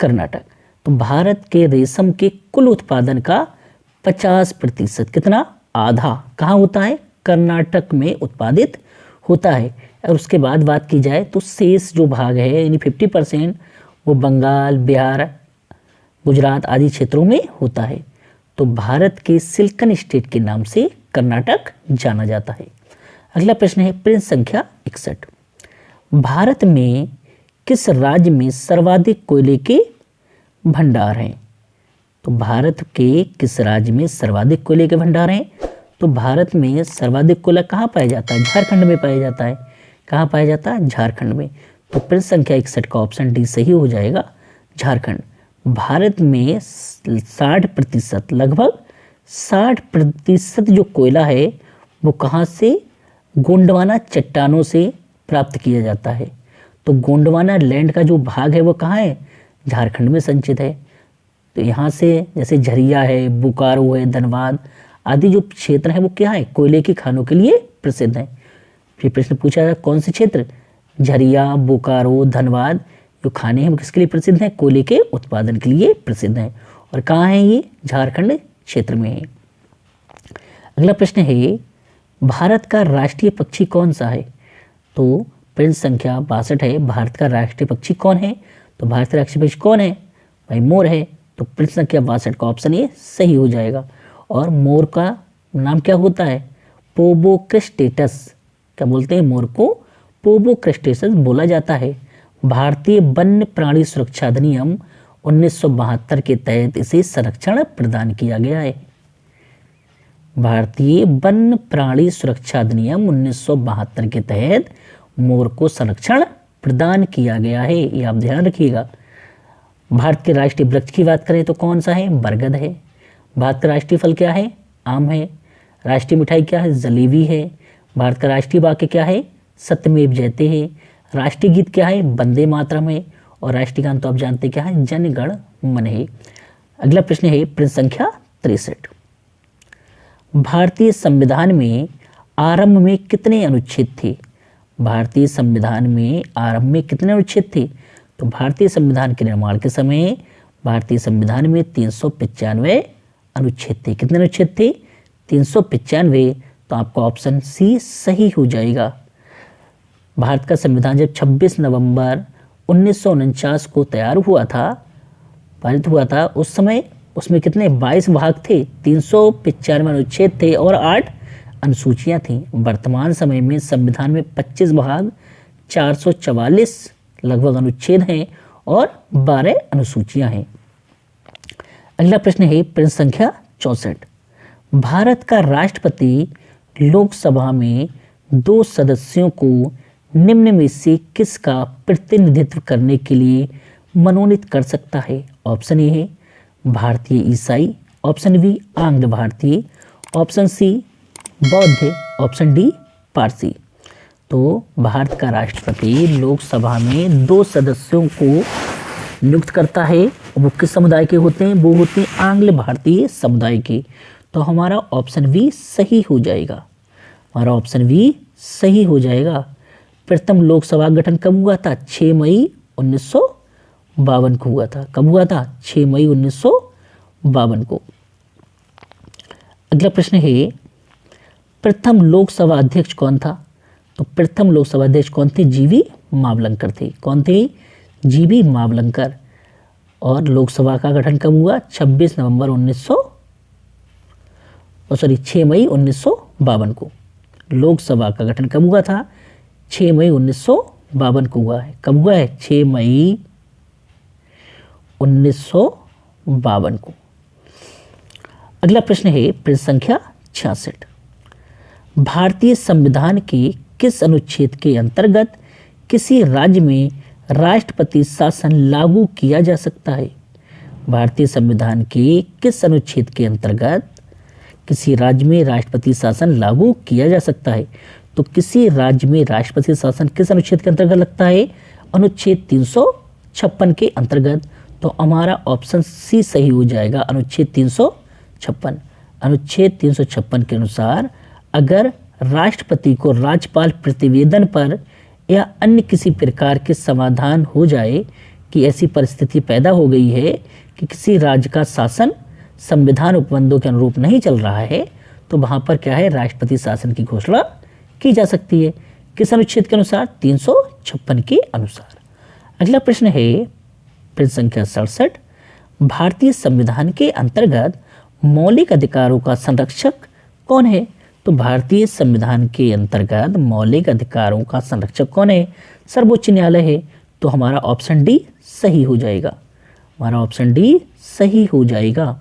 कर्नाटक। तो भारत के रेशम के कुल उत्पादन का 50%, कितना? आधा कहाँ होता है? कर्नाटक में उत्पादित होता है। और उसके बाद बात की जाए तो शेष जो भाग है यानी 50% वो बंगाल, बिहार, गुजरात आदि क्षेत्रों में होता है। तो भारत के सिलिकॉन स्टेट के नाम से कर्नाटक जाना जाता है। अगला प्रश्न है प्रश्न संख्या 61। भारत में किस राज्य में सर्वाधिक कोयले के भंडार हैं? तो भारत के किस राज्य में सर्वाधिक कोयले के भंडार हैं? तो भारत में सर्वाधिक कोयला कहाँ पाया जाता है? झारखंड में पाया जाता है। कहाँ पाया जाता है? झारखंड में। तो प्रश्न संख्या 61 का ऑप्शन डी सही हो जाएगा, झारखंड। भारत में 60%, लगभग 60% जो कोयला है वो कहाँ से? गोंडवाना चट्टानों से प्राप्त किया जाता है। तो गोंडवाना लैंड का जो भाग है वो कहाँ है? झारखंड में संचित है। तो यहाँ से जैसे झरिया है, बोकारो है, धनबाद आदि जो क्षेत्र है वो क्या है, कोयले की खानों के लिए प्रसिद्ध है। फिर प्रश्न पूछा है कौन से क्षेत्र, झरिया, बोकारो, धनबाद जो खाने हैं वो किसके लिए प्रसिद्ध हैं, कोयले के उत्पादन के लिए प्रसिद्ध हैं। और कहाँ है ये, झारखंड क्षेत्र में है। अगला प्रश्न है भारत का राष्ट्रीय पक्षी कौन सा है। तो प्रश्न संख्या 62 है, भारत का राष्ट्रीय पक्षी कौन है। तो भारत का राष्ट्रीय पक्षी कौन है भाई, मोर है। तो प्रश्न संख्या 62 का ऑप्शन ए सही हो जाएगा। और मोर का नाम क्या होता है, पोबोक्रिस्टेटस। क्या बोलते हैं, मोर को पोबोक्रिस्टेटस बोला जाता है। भारतीय वन्य प्राणी सुरक्षा अधिनियम 1972 के तहत इसे संरक्षण प्रदान किया गया है। भारतीय वन्य प्राणी सुरक्षा अधिनियम 1972 के तहत मोर को संरक्षण प्रदान किया गया है, ये आप ध्यान रखिएगा। भारत के राष्ट्रीय वृक्ष की बात करें तो कौन सा है, बरगद है। भारत का राष्ट्रीय फल क्या है, आम है। राष्ट्रीय मिठाई क्या है, जलेबी है। भारत का राष्ट्रीय वाक्य क्या है, सत्यमेव जयते है। राष्ट्रीय गीत क्या है, वंदे मातरम है। और राष्ट्रीय गान तो आप जानते क्या है, जन गण मन है। अगला प्रश्न है प्रश्न संख्या 63, भारतीय संविधान में आरंभ में कितने अनुच्छेद थे। भारतीय संविधान में आरंभ में कितने अनुच्छेद थे। तो भारतीय संविधान के निर्माण के समय भारतीय संविधान में 395 अनुच्छेद थे। कितने अनुच्छेद थे, 395। तो आपका ऑप्शन सी सही हो जाएगा। भारत का संविधान जब 26 नवंबर 1949 को तैयार हुआ था, पारित हुआ था, उस समय उसमें कितने 22 भाग थे, 395 अनुच्छेद थे और 8 अनुसूचियां थीं। वर्तमान समय में संविधान में 25 भाग, 444 लगभग अनुच्छेद हैं और 12 अनुसूचियां हैं। अगला प्रश्न है प्रश्न संख्या 64, भारत का राष्ट्रपति लोकसभा में 2 सदस्यों को निम्न में से किसका प्रतिनिधित्व करने के लिए मनोनीत कर सकता है। ऑप्शन ए है भारतीय ईसाई, ऑप्शन बी आंग्ल भारतीय, ऑप्शन सी बौद्ध, ऑप्शन डी पारसी। तो भारत का राष्ट्रपति लोकसभा में 2 सदस्यों को नियुक्त करता है। वो किस समुदाय के होते हैं, वो होते हैं आंग्ल भारतीय समुदाय के। तो हमारा ऑप्शन बी सही हो जाएगा, हमारा ऑप्शन बी सही हो जाएगा। प्रथम लोकसभा गठन कब हुआ था, 6 मई 1952 को हुआ था। कब हुआ था, 6 मई 1952 को। अगला प्रश्न है प्रथम लोकसभा अध्यक्ष कौन था। तो प्रथम लोकसभा अध्यक्ष कौन थे, जीवी मावलंकर थे। कौन थे, जीवी मावलंकर। और लोकसभा का गठन कब हुआ, 26 नवंबर 6 मई 1952 को। लोकसभा का गठन कब हुआ था, 6 मई 1952 को हुआ है। कब हुआ है, 6 मई 1952 को। अगला प्रश्न है प्रश्न संख्या 66, भारतीय संविधान के किस अनुच्छेद के अंतर्गत किसी राज्य में राष्ट्रपति शासन लागू किया जा सकता है। भारतीय संविधान के किस अनुच्छेद के अंतर्गत किसी राज्य में राष्ट्रपति शासन लागू किया जा सकता है। तो किसी राज्य में राष्ट्रपति शासन किस अनुच्छेद के अंतर्गत लगता है, अनुच्छेद 356 के अंतर्गत। तो हमारा ऑप्शन सी सही हो जाएगा, अनुच्छेद 356। अनुच्छेद 356 के अनुसार अगर राष्ट्रपति को राज्यपाल प्रतिवेदन पर या अन्य किसी प्रकार के समाधान हो जाए कि ऐसी परिस्थिति पैदा हो गई है कि किसी राज्य का शासन संविधान उपबंधों के अनुरूप नहीं चल रहा है, तो वहाँ पर क्या है, राष्ट्रपति शासन की घोषणा की जा सकती है। किस अनुच्छेद के अनुसार, 356 के अनुसार। अगला प्रश्न है प्रश्न संख्या 67, भारतीय संविधान के अंतर्गत मौलिक अधिकारों का संरक्षक कौन है। तो भारतीय संविधान के अंतर्गत मौलिक अधिकारों का संरक्षक कौन है, सर्वोच्च न्यायालय है। तो हमारा ऑप्शन डी सही हो जाएगा, हमारा ऑप्शन डी सही हो जाएगा।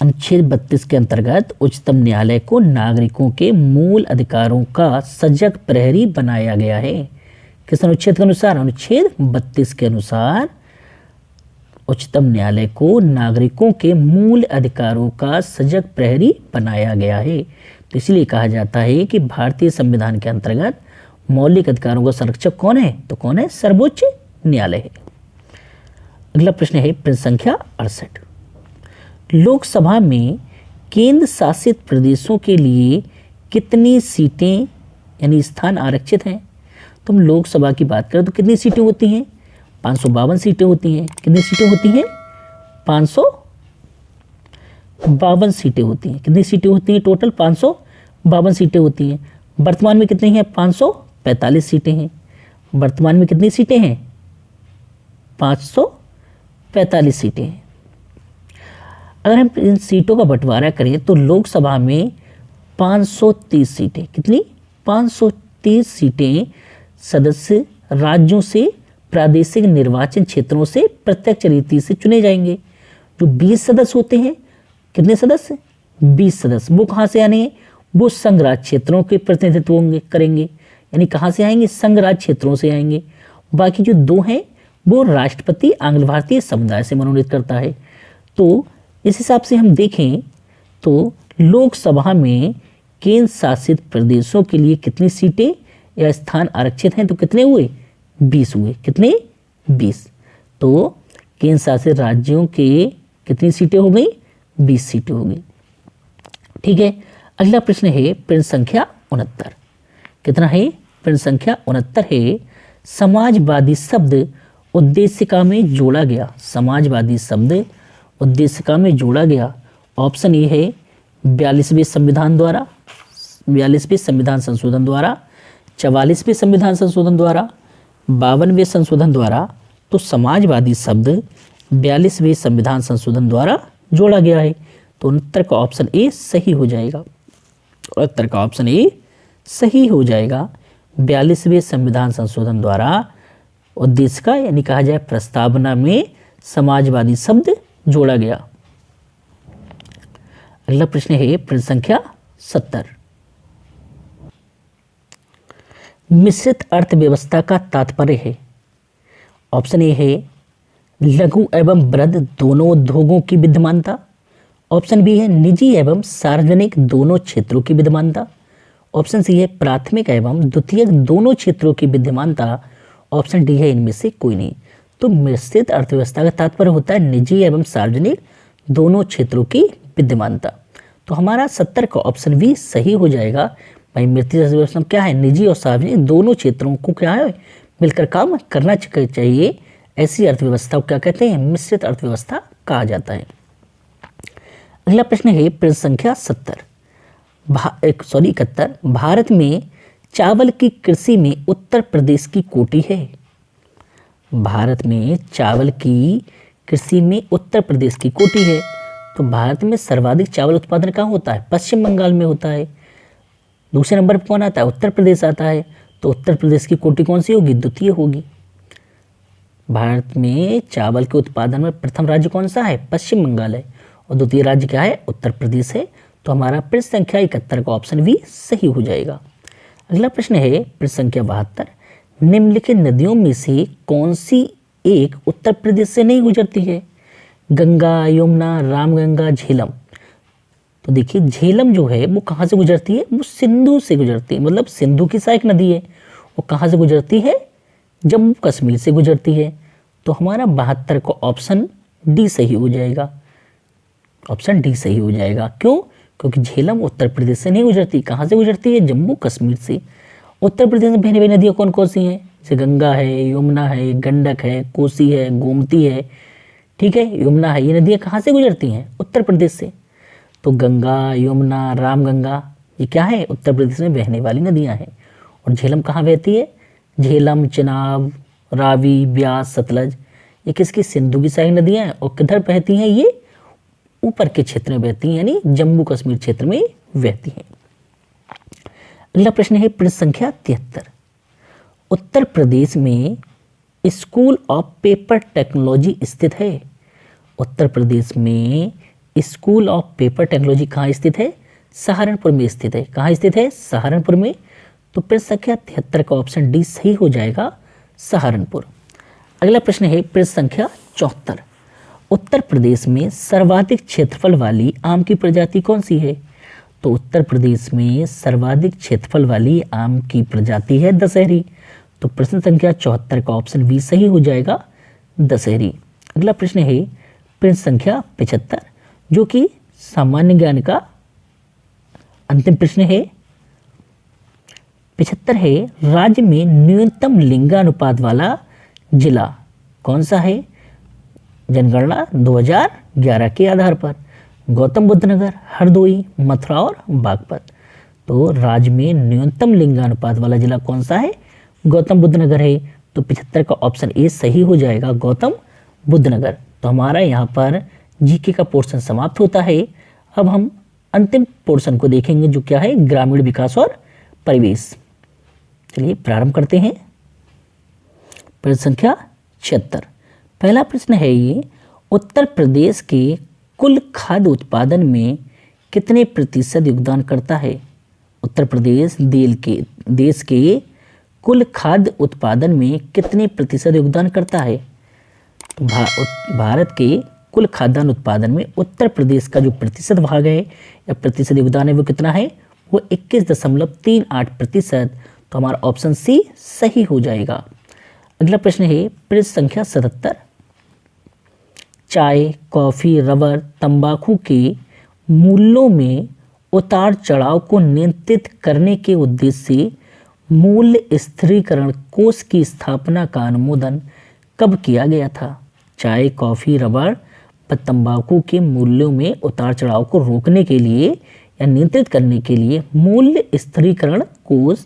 अनुच्छेद 32 के अंतर्गत उच्चतम न्यायालय को नागरिकों के मूल अधिकारों का सजग प्रहरी बनाया गया है। किस अनुच्छेद के अनुसार, अनुच्छेद 32 के अनुसार उच्चतम न्यायालय को नागरिकों के मूल अधिकारों का सजग प्रहरी बनाया गया है। तो इसलिए कहा जाता है कि भारतीय संविधान के अंतर्गत मौलिक अधिकारों का संरक्षक कौन है, तो कौन है, सर्वोच्च न्यायालय है। अगला प्रश्न है प्रश्न संख्या 68। लोकसभा में केंद्र शासित प्रदेशों के लिए कितनी सीटें यानी स्थान आरक्षित हैं? तो हम लोकसभा की बात करें तो कितनी सीटें होती हैं? 552 सीटें होती हैं। कितनी सीटें होती हैं? 552 सीटें होती हैं। कितनी सीटें होती हैं? टोटल 552 सीटें होती हैं। वर्तमान में कितनी हैं? 545 सीटें हैं। वर्तमान में कितनी सीटें हैं? 545 सीटें हैं। अगर हम इन सीटों का बंटवारा करें तो लोकसभा में 530 सीटें, कितनी? 530 सीटें सदस्य राज्यों से प्रादेशिक निर्वाचन क्षेत्रों से प्रत्यक्ष रीति से चुने जाएंगे। जो 20 सदस्य होते हैं, कितने सदस्य? 20 सदस्य। वो कहाँ से आने हैं? वो संघ राज्य क्षेत्रों के प्रतिनिधित्व होंगे करेंगे। यानी कहाँ से आएंगे? संघ राज्य क्षेत्रों से आएंगे। बाकी जो 2 हैं वो राष्ट्रपति आंग्ल भारतीय समुदाय से मनोनीत करता है। तो इस हिसाब से हम देखें तो लोकसभा में केंद्र शासित प्रदेशों के लिए कितनी सीटें या स्थान आरक्षित हैं? तो कितने हुए? 20 हुए। कितने? 20। तो केंद्र शासित राज्यों के कितनी सीटें हो गई? 20 सीटें हो गई। ठीक है। अगला प्रश्न है प्रश्न संख्या 69। कितना है? प्रश्न संख्या 69 है समाजवादी शब्द उद्देशिका में जोड़ा गया। समाजवादी शब्द उद्देशिका में जोड़ा गया। ऑप्शन ए है 42वें संविधान द्वारा, 42वें संविधान संशोधन द्वारा, 44वें संविधान संशोधन द्वारा, 52वें संशोधन द्वारा। तो समाजवादी शब्द 42वें संविधान संशोधन द्वारा जोड़ा गया है। तो उत्तर का ऑप्शन ए सही हो जाएगा। उत्तर का ऑप्शन ए सही हो जाएगा। 42वें संविधान संशोधन द्वारा उद्देशिका यानी कहा जाए प्रस्तावना में समाजवादी शब्द जोड़ा गया। अगला प्रश्न है प्रश्न संख्या 70। मिश्रित अर्थव्यवस्था का तात्पर्य है। ऑप्शन ए है लघु एवं वृहद दोनों उद्योगों की विद्यमानता। ऑप्शन बी है निजी एवं सार्वजनिक दोनों क्षेत्रों की विद्यमानता। ऑप्शन सी है प्राथमिक एवं द्वितीयक दोनों क्षेत्रों की विद्यमानता। ऑप्शन डी है इनमें से कोई नहीं। तो मिश्रित अर्थव्यवस्था का तात्पर्य होता है निजी एवं सार्वजनिक दोनों क्षेत्रों की विद्यमानता। तो हमारा 70 का ऑप्शन भी सही हो जाएगा। भाई मिश्रित अर्थव्यवस्था क्या है? निजी और सार्वजनिक दोनों क्षेत्रों को क्या है मिलकर काम करना चाहिए। ऐसी अर्थव्यवस्था को क्या कहते हैं? मिश्रित अर्थव्यवस्था कहा जाता है। अगला प्रश्न है प्रश्न संख्या 71। भारत में चावल की कृषि में उत्तर प्रदेश की कोटि है। भारत में चावल की कृषि में उत्तर प्रदेश की कोटि है। तो भारत में सर्वाधिक चावल उत्पादन कहाँ होता है? पश्चिम बंगाल में होता है। दूसरे नंबर पर कौन आता है? उत्तर प्रदेश आता है। तो उत्तर प्रदेश की कोटि कौन सी होगी? द्वितीय होगी। भारत में चावल के उत्पादन में प्रथम राज्य कौन सा है? पश्चिम बंगाल है। और द्वितीय राज्य क्या है? उत्तर प्रदेश है। तो हमारा प्रश्न संख्या 71 का ऑप्शन भी सही हो जाएगा। अगला प्रश्न है प्रश्न संख्या 72। निम्नलिखित नदियों में से कौन सी एक उत्तर प्रदेश से नहीं गुजरती है? गंगा, यमुना, रामगंगा, झेलम। तो देखिए झेलम जो है वो कहाँ से गुजरती है? वो सिंधु से गुजरती है। मतलब सिंधु की सहायक नदी है। वो कहाँ से गुजरती है? जम्मू कश्मीर से गुजरती है। तो हमारा 72 का ऑप्शन डी सही हो जाएगा। ऑप्शन डी सही हो जाएगा। क्यों? क्योंकि झेलम उत्तर प्रदेश से नहीं गुजरती। कहाँ से गुजरती है? जम्मू कश्मीर से। उत्तर प्रदेश में बहने वाली नदियाँ कौन कौन सी हैं? जैसे गंगा है, यमुना है, गंडक है, कोसी है, गोमती है। ठीक है, यमुना है। ये नदियाँ कहाँ से गुजरती हैं? उत्तर प्रदेश से। तो गंगा, यमुना, रामगंगा ये क्या है? उत्तर प्रदेश में बहने वाली नदियाँ हैं। और झेलम कहाँ बहती है? झेलम, चिनाब, रावी, ब्यास, सतलज ये किसकी? सिंधु की सहायक नदियाँ हैं। और किधर बहती हैं? ये ऊपर के क्षेत्र में बहती हैं, यानी जम्मू कश्मीर क्षेत्र में बहती हैं। अगला प्रश्न है प्रश्न संख्या 73। उत्तर प्रदेश में स्कूल ऑफ पेपर टेक्नोलॉजी स्थित है। उत्तर प्रदेश में स्कूल ऑफ पेपर टेक्नोलॉजी कहाँ स्थित है? सहारनपुर में स्थित है। कहाँ स्थित है? सहारनपुर में। तो प्रश्न संख्या 73 का ऑप्शन डी सही हो जाएगा, सहारनपुर। अगला प्रश्न है प्रश्न संख्या 74। उत्तर प्रदेश में सर्वाधिक क्षेत्रफल वाली आम की प्रजाति कौन सी है? तो उत्तर प्रदेश में सर्वाधिक क्षेत्रफल वाली आम की प्रजाति है दशहरी। तो प्रश्न संख्या 74 का ऑप्शन बी सही हो जाएगा, दशहरी। अगला प्रश्न है प्रश्न संख्या 75, जो कि सामान्य ज्ञान का अंतिम प्रश्न है। 75 है, राज्य में न्यूनतम लिंगानुपात वाला जिला कौन सा है? जनगणना 2011 के आधार पर गौतम बुद्ध नगर, हरदोई, मथुरा और बागपत। तो राज्य में न्यूनतम लिंगानुपात वाला जिला कौन सा है? गौतम बुद्ध नगर है। तो 75 का ऑप्शन ए सही हो जाएगा, गौतम बुद्ध नगर। तो हमारा यहाँ पर जीके का पोर्शन समाप्त होता है। अब हम अंतिम पोर्शन को देखेंगे, जो क्या है, ग्रामीण विकास और परिवेश। चलिए प्रारंभ करते हैं। प्रश्न संख्या 76, पहला प्रश्न है ये, उत्तर प्रदेश के कुल खाद्य उत्पादन में कितने प्रतिशत योगदान करता है? उत्तर प्रदेश देश के कुल खाद्य उत्पादन में कितने प्रतिशत योगदान करता है? तो भारत के कुल खाद्यान्न उत्पादन में उत्तर प्रदेश का जो प्रतिशत भाग है या प्रतिशत योगदान है वो कितना है? वो 21.38%। तो हमारा ऑप्शन सी सही हो जाएगा। अगला प्रश्न है प्रश्न संख्या 77, चाय, कॉफी, रबर, तंबाकू के मूल्यों में उतार चढ़ाव को नियंत्रित करने के उद्देश्य से मूल्य स्थिरीकरण कोष की स्थापना का अनुमोदन कब किया गया था? चाय, कॉफी, रबर व तंबाकू के मूल्यों में उतार चढ़ाव को रोकने के लिए या नियंत्रित करने के लिए मूल्य स्थिरीकरण कोष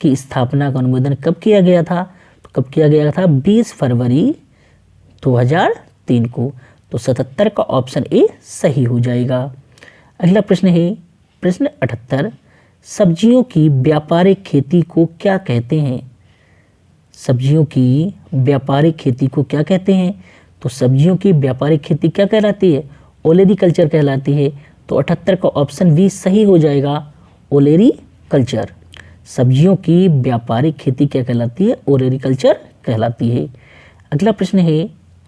की स्थापना का अनुमोदन कब किया गया था? तो कब किया गया था? 20 फरवरी 2003 को। तो 77 का ऑप्शन ए सही हो जाएगा। अगला प्रश्न है प्रश्न 78, सब्जियों की व्यापारिक खेती को क्या कहते हैं? सब्जियों की व्यापारिक खेती को क्या कहते हैं? तो सब्जियों की व्यापारिक खेती क्या कहलाती है? ओलेरी कल्चर कहलाती है। तो 78 का ऑप्शन बी सही हो जाएगा, ओलेरी कल्चर। सब्जियों की व्यापारिक खेती क्या कहलाती है? ओलेरी कल्चर कहलाती है। अगला प्रश्न है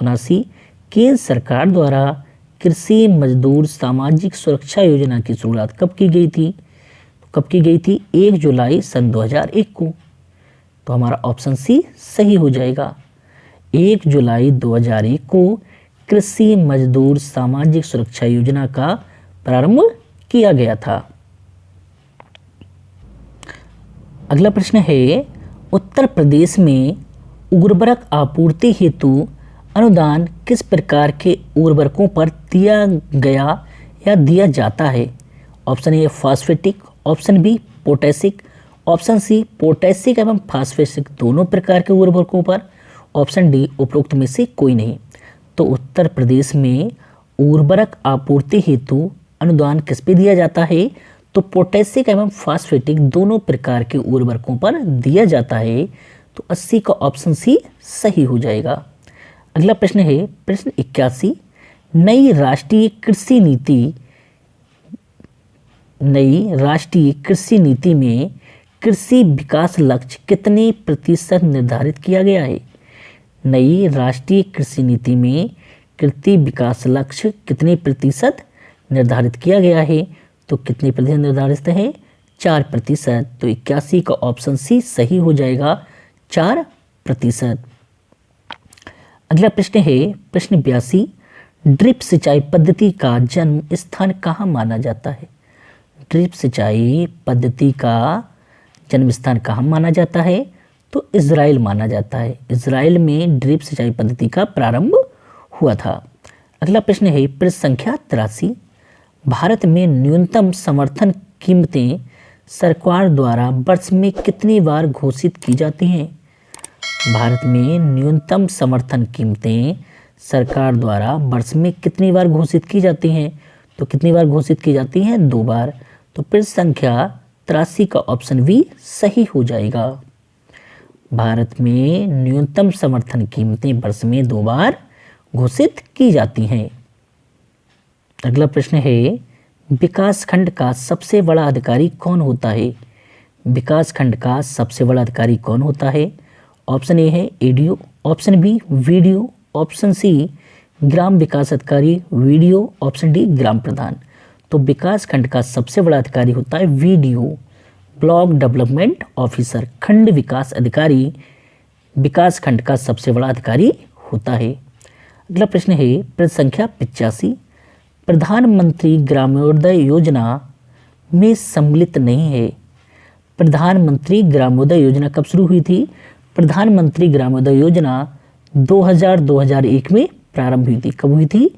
79, केंद्र सरकार द्वारा कृषि मजदूर सामाजिक सुरक्षा योजना की शुरुआत कब की गई थी? कब की गई थी? 1 जुलाई सन 2001 को। तो हमारा ऑप्शन सी सही हो जाएगा, 1 जुलाई 2001 को कृषि मजदूर सामाजिक सुरक्षा योजना का प्रारंभ किया गया था। अगला प्रश्न है, उत्तर प्रदेश में उर्वरक आपूर्ति हेतु अनुदान किस प्रकार के उर्वरकों पर दिया गया या दिया जाता है? Option A phosphatic, option B potassic, option C potassic एवं फास्फेटिक दोनों प्रकार के उर्वरकों पर, ऑप्शन डी उपरोक्त में से कोई नहीं। तो उत्तर प्रदेश में उर्वरक आपूर्ति हेतु अनुदान किस पे दिया जाता है? तो पोटेसिक एवं फास्फेटिक दोनों प्रकार के उर्वरकों पर दिया जाता है। तो 80 का ऑप्शन सी सही हो जाएगा। अगला प्रश्न है प्रश्न 81, नई राष्ट्रीय कृषि नीति में कृषि विकास लक्ष्य कितने प्रतिशत निर्धारित किया गया है? नई राष्ट्रीय कृषि नीति में कृषि विकास लक्ष्य कितने प्रतिशत निर्धारित किया गया है? तो कितने प्रतिशत निर्धारित है? 4%। तो 81 का ऑप्शन सी सही हो जाएगा, 4%। अगला प्रश्न है प्रश्न 82, ड्रिप सिंचाई पद्धति का जन्म स्थान कहाँ माना जाता है? ड्रिप सिंचाई पद्धति का जन्म स्थान कहाँ माना जाता है? तो इजराइल माना जाता है। इजराइल में ड्रिप सिंचाई पद्धति का प्रारंभ हुआ था। अगला प्रश्न है प्रश्न संख्या 83, भारत में न्यूनतम समर्थन कीमतें सरकार द्वारा वर्ष में कितनी बार घोषित की जाती हैं? भारत में न्यूनतम समर्थन कीमतें सरकार द्वारा वर्ष में कितनी बार घोषित की जाती हैं? तो कितनी बार घोषित की जाती हैं? 2 बार। तो प्रश्न संख्या 83 का ऑप्शन बी सही हो जाएगा। भारत में न्यूनतम समर्थन कीमतें वर्ष में 2 बार घोषित की जाती हैं। अगला प्रश्न है विकास खंड का सबसे बड़ा अधिकारी कौन होता है? विकास खंड का सबसे बड़ा अधिकारी कौन होता है? ऑप्शन ए है ADO, option B VDO, option C ग्राम विकास अधिकारी वीडीओ, ऑप्शन डी ग्राम प्रधान। तो विकास खंड का सबसे बड़ा अधिकारी होता है वीडीओ, ब्लॉक डेवलपमेंट ऑफिसर। खंड विकास अधिकारी विकास खंड का सबसे बड़ा अधिकारी होता है। अगला प्रश्न है प्रश्न संख्या 85, प्रधानमंत्री ग्रामोदय योजना में सम्मिलित नहीं है। प्रधानमंत्री ग्रामोदय योजना कब शुरू हुई थी? प्रधानमंत्री ग्रामोदय योजना 2000-2001 में प्रारंभ हुई थी। कब हुई थी?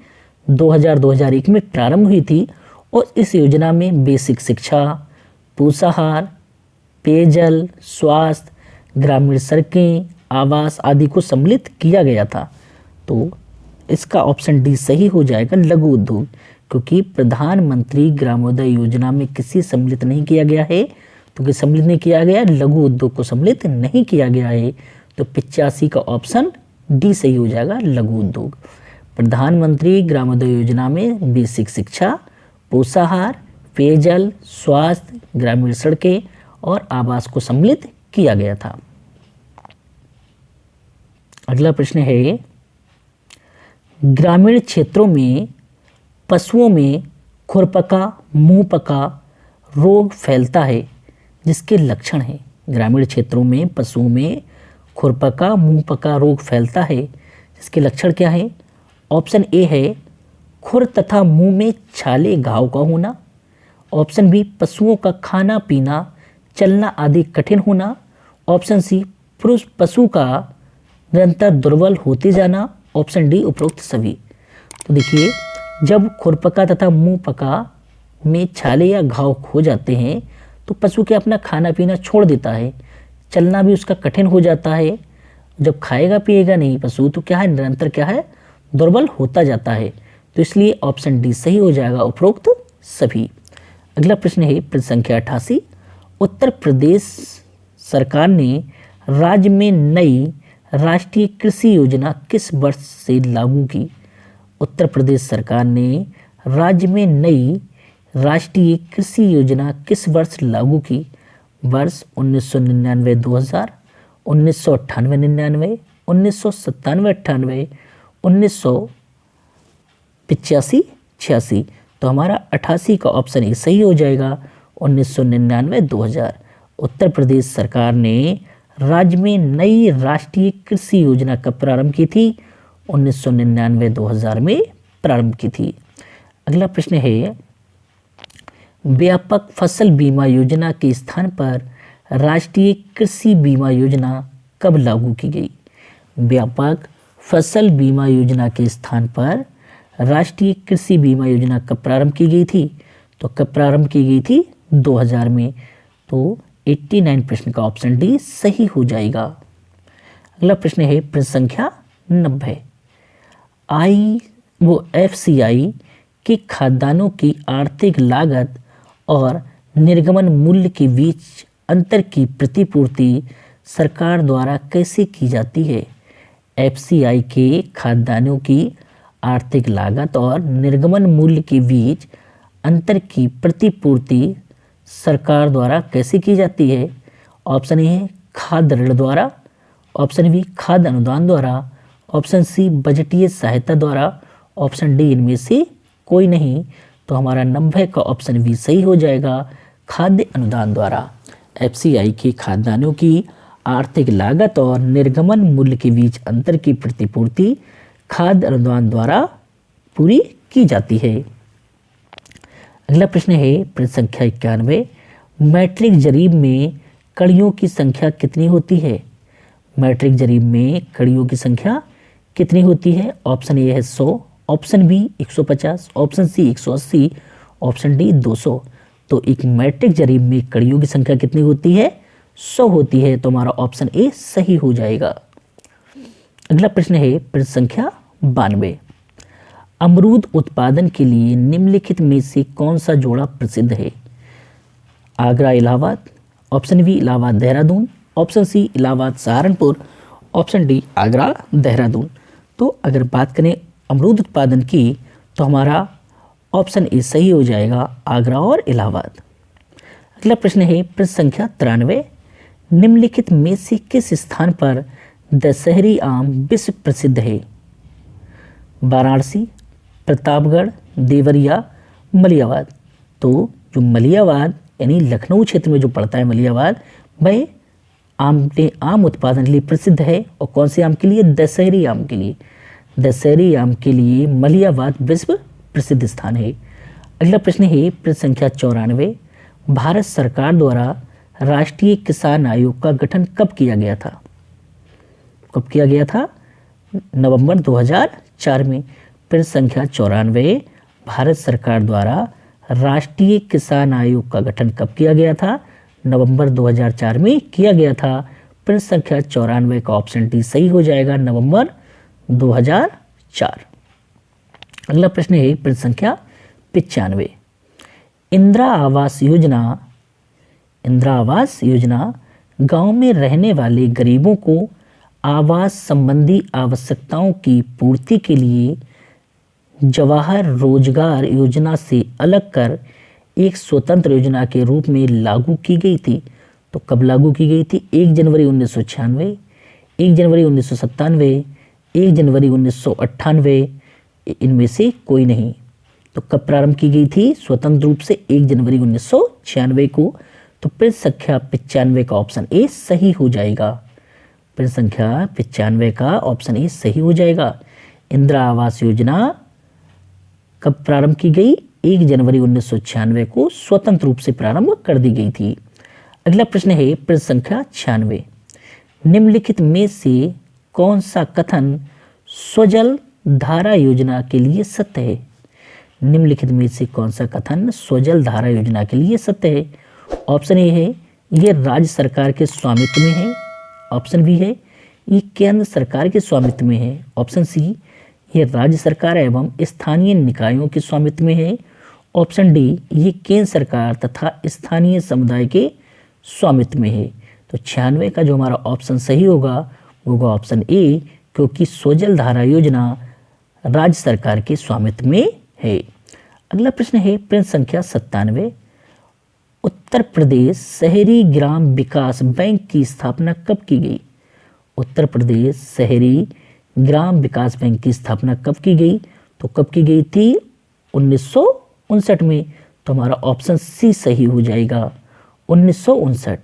2000-2001 में प्रारंभ हुई थी और इस योजना में बेसिक शिक्षा, पोषाहार, पेयजल, स्वास्थ्य, ग्रामीण सड़कें, आवास आदि को सम्मिलित किया गया था। तो इसका ऑप्शन डी सही हो जाएगा, लघु उद्योग, क्योंकि प्रधानमंत्री ग्रामोदय योजना में किसी सम्मिलित नहीं किया गया है। तो कि सम्मिलित नहीं किया गया, लघु उद्योग को सम्मिलित नहीं किया गया है। तो 85 का ऑप्शन डी सही हो जाएगा, लघु उद्योग। प्रधानमंत्री ग्रामोदय योजना में बेसिक शिक्षा, पोषाहार, पेयजल, स्वास्थ्य, ग्रामीण सड़कें और आवास को सम्मिलित किया गया था। अगला प्रश्न है ग्रामीण क्षेत्रों में पशुओं में खुरपका मुंहपका रोग फैलता है, जिसके लक्षण हैं। ग्रामीण क्षेत्रों में पशुओं में खुरपका मुंहपका रोग फैलता है, जिसके लक्षण क्या है? ऑप्शन ए है खुर तथा मुंह में छाले घाव का होना। ऑप्शन बी पशुओं का खाना पीना चलना आदि कठिन होना। ऑप्शन सी पुरुष पशु का निरंतर दुर्बल होते जाना। ऑप्शन डी उपरोक्त सभी। तो देखिए, जब खुरपका तथा मुंहपका में छाले या घाव हो जाते हैं तो पशु क्या अपना खाना पीना छोड़ देता है, चलना भी उसका कठिन हो जाता है। जब खाएगा पिएगा नहीं पशु तो क्या है, निरंतर क्या है, दुर्बल होता जाता है। तो इसलिए ऑप्शन डी सही हो जाएगा, उपरोक्त सभी। अगला प्रश्न है प्रश्न संख्या 88, उत्तर प्रदेश सरकार ने राज्य में नई राष्ट्रीय कृषि योजना किस वर्ष से लागू की? उत्तर प्रदेश सरकार ने राज्य में नई राष्ट्रीय कृषि योजना किस वर्ष लागू की? वर्ष 1999-2000, 1998-99, 1997-98, 1985-86। तो हमारा 88 का ऑप्शन ए सही हो जाएगा, 1999-2000। उत्तर प्रदेश सरकार ने राज्य में नई राष्ट्रीय कृषि योजना कब प्रारंभ की थी? 1999-2000 में प्रारंभ की थी। अगला प्रश्न है व्यापक फसल बीमा योजना के स्थान पर राष्ट्रीय कृषि बीमा योजना कब लागू की गई? व्यापक फसल बीमा योजना के स्थान पर राष्ट्रीय कृषि बीमा योजना कब प्रारंभ की गई थी? तो कब प्रारंभ की गई थी? 2000 में। तो 89 प्रश्न का ऑप्शन डी सही हो जाएगा। अगला प्रश्न है प्रश्न संख्या 90, FCI के खाद्यान्नों की आर्थिक लागत और निर्गमन मूल्य के बीच अंतर की प्रतिपूर्ति सरकार द्वारा कैसे की जाती है? FCI के खाद्यान्नों की आर्थिक लागत और निर्गमन मूल्य के बीच अंतर की प्रतिपूर्ति सरकार द्वारा कैसे की जाती है? ऑप्शन ए है खाद्य ऋण द्वारा, ऑप्शन बी खाद्य अनुदान द्वारा, ऑप्शन सी बजटीय सहायता द्वारा, ऑप्शन डी इनमें से कोई नहीं। तो हमारा 90 का ऑप्शन बी सही हो जाएगा, खाद्य अनुदान द्वारा। FCI के खाद्यान्नों की आर्थिक लागत और निर्गमन मूल्य के बीच अंतर की प्रतिपूर्ति खाद्य अनुदान द्वारा पूरी की जाती है। अगला प्रश्न है प्रश्न संख्या 91, मैट्रिक जरीब में कड़ियों की संख्या कितनी होती है? मैट्रिक जरीब में कड़ियों की संख्या कितनी होती है? ऑप्शन ए है 100, option B 150, option C 180, option D 200। तो एक मैट्रिक जरीब में कड़ियों की संख्या कितनी होती है? 100 होती है। तो हमारा ऑप्शन ए सही हो जाएगा। अगला प्रश्न है प्रश्न संख्या 92, अमरूद उत्पादन के लिए निम्नलिखित में से कौन सा जोड़ा प्रसिद्ध है? Agra Allahabad, option B Allahabad Dehradun, option C Allahabad Saharanpur, option D Agra Dehradun. तो अगर बात करें अमरूद उत्पादन की तो हमारा ऑप्शन ए सही हो जाएगा, आगरा और इलाहाबाद। अगला प्रश्न है प्रश्न संख्या 93, निम्नलिखित में से किस स्थान पर दशहरी आम विश्व प्रसिद्ध है? वाराणसी, प्रतापगढ़, देवरिया, मलियाबाद। तो जो मलियाबाद यानी लखनऊ क्षेत्र में जो पड़ता है मलियाबाद, वह आम उत्पादन के लिए प्रसिद्ध है। और कौन से आम के लिए? दशहरी आम के लिए। दशहरी आम के लिए मलियाबाद विश्व प्रसिद्ध स्थान है। अगला प्रश्न है प्रश्न संख्या 94। भारत सरकार द्वारा राष्ट्रीय किसान आयोग का गठन कब किया गया था? कब किया गया था? नवंबर 2004 में। प्रश्न संख्या 94। भारत सरकार द्वारा राष्ट्रीय किसान आयोग का गठन कब किया गया था? नवंबर 2004 में किया गया था। प्रश्न संख्या 94 का ऑप्शन डी सही हो जाएगा, नवंबर 2004। अगला प्रश्न है प्रश्न संख्या 95। इंदिरा आवास योजना गांव में रहने वाले गरीबों को आवास संबंधी आवश्यकताओं की पूर्ति के लिए जवाहर रोजगार योजना से अलग कर एक स्वतंत्र योजना के रूप में लागू की गई थी। तो कब लागू की गई थी? 1 जनवरी 1996, 1 जनवरी 1997, 1 जनवरी 1998, इनमें से कोई नहीं। तो कब प्रारंभ की गई थी? स्वतंत्र रूप से 1 जनवरी 1996 को। तो प्रश्न संख्या 95 का ऑप्शन ए सही हो जाएगा। प्रश्न संख्या 95 का ऑप्शन ए सही हो जाएगा। इंदिरा आवास योजना कब प्रारंभ की गई? 1 जनवरी 1996 को स्वतंत्र रूप से प्रारंभ कर दी गई थी। अगला प्रश्न है प्रश्न संख्या 96। निम्नलिखित में से कौन सा कथन स्वजल धारा योजना के लिए सत्य है? निम्नलिखित में से कौन सा कथन स्वजल धारा योजना के लिए सत्य है? ऑप्शन ए है ये राज्य सरकार के स्वामित्व में है। ऑप्शन बी है ये केंद्र सरकार के स्वामित्व में है। ऑप्शन सी ये राज्य सरकार एवं स्थानीय निकायों के स्वामित्व में है। ऑप्शन डी ये केंद्र सरकार तथा स्थानीय समुदाय के स्वामित्व में है। तो 96 का जो हमारा ऑप्शन सही होगा वो होगा ऑप्शन ए, क्योंकि स्वजल धारा योजना राज्य सरकार के स्वामित्व में है। अगला प्रश्न है प्रश्न संख्या 97। उत्तर प्रदेश शहरी ग्राम विकास बैंक की स्थापना कब की गई? उत्तर प्रदेश शहरी ग्राम विकास बैंक की स्थापना कब की गई? तो कब की गई थी? 1959 में। तो हमारा ऑप्शन सी सही हो जाएगा, 1959।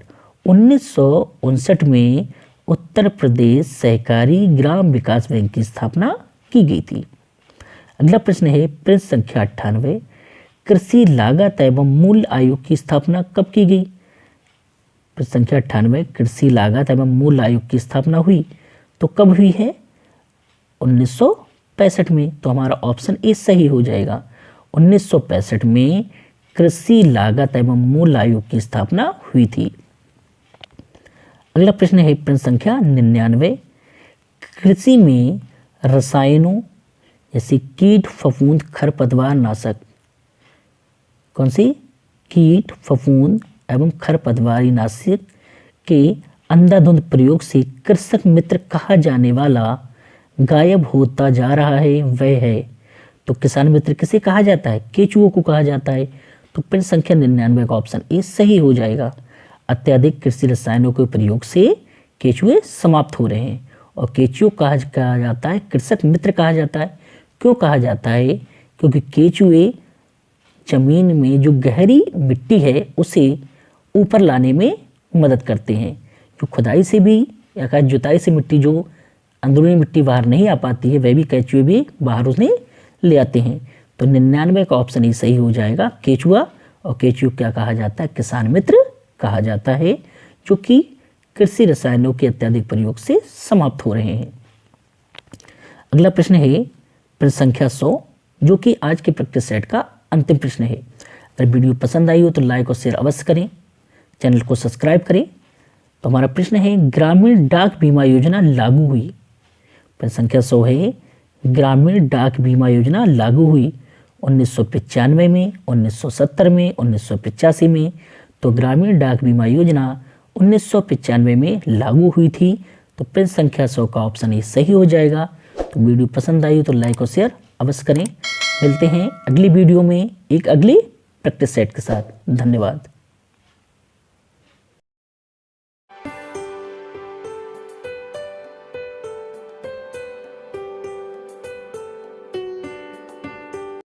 1959 में उत्तर प्रदेश सहकारी ग्राम विकास बैंक की स्थापना की गई थी। अगला प्रश्न है प्रश्न संख्या 98। कृषि लागत एवं मूल्य आयोग की स्थापना कब की गई? प्रश्न संख्या 98। कृषि लागत एवं मूल्य आयोग की स्थापना हुई तो कब हुई है? 1965 में। तो हमारा ऑप्शन ए सही हो जाएगा, 1965 में कृषि लागत एवं मूल्य आयोग की स्थापना हुई थी। अगला प्रश्न है प्रश्न संख्या 99। कृषि में रसायनों जैसे कीट फफूंद खरपतवार नाशक, कौन सी? कीट फफूंद एवं खरपतवारी नाशक के अंधाधुंध प्रयोग से कृषक मित्र कहा जाने वाला गायब होता जा रहा है, वह है। तो किसान मित्र किसे कहा जाता है? केचुओं को कहा जाता है। तो प्रश्न संख्या 99 का ऑप्शन ए सही हो जाएगा। अत्यधिक कृषि रसायनों के प्रयोग से केचुए समाप्त हो रहे हैं और केचुओं कहा जाता है, कृषक मित्र कहा जाता है। क्यों कहा जाता है? क्योंकि केचुए जमीन में जो गहरी मिट्टी है उसे ऊपर लाने में मदद करते हैं। जो खुदाई से भी या जुताई से मिट्टी जो अंदरूनी मिट्टी बाहर नहीं आ पाती है, वह भी केचुए भी बाहर उसने ले आते हैं। तो 99 का ऑप्शन ही सही हो जाएगा, केचुआ। और केचुआ क्या कहा जाता है? किसान मित्र कहा जाता है, जो कि कृषि रसायनों के अत्यधिक प्रयोग से समाप्त हो रहे हैं। अगला प्रश्न है प्रश्न संख्या 100, जो कि आज के प्रैक्टिस सेट का अंतिम प्रश्न है। अगर वीडियो पसंद आई हो तो लाइक और शेयर अवश्य करें, चैनल को सब्सक्राइब करें। तो हमारा प्रश्न है ग्रामीण डाक बीमा योजना लागू हुई। प्रश्न संख्या 100 है ग्रामीण डाक बीमा योजना लागू हुई 1995 में, 1970 में, 1985 में। तो ग्रामीण डाक बीमा योजना 1995 में लागू हुई थी। तो प्रश्न संख्या 100 का ऑप्शन ये सही हो जाएगा। तो वीडियो पसंद आई हो तो लाइक और शेयर अवश्य करें। मिलते हैं अगली वीडियो में एक अगली प्रैक्टिस सेट के साथ। धन्यवाद।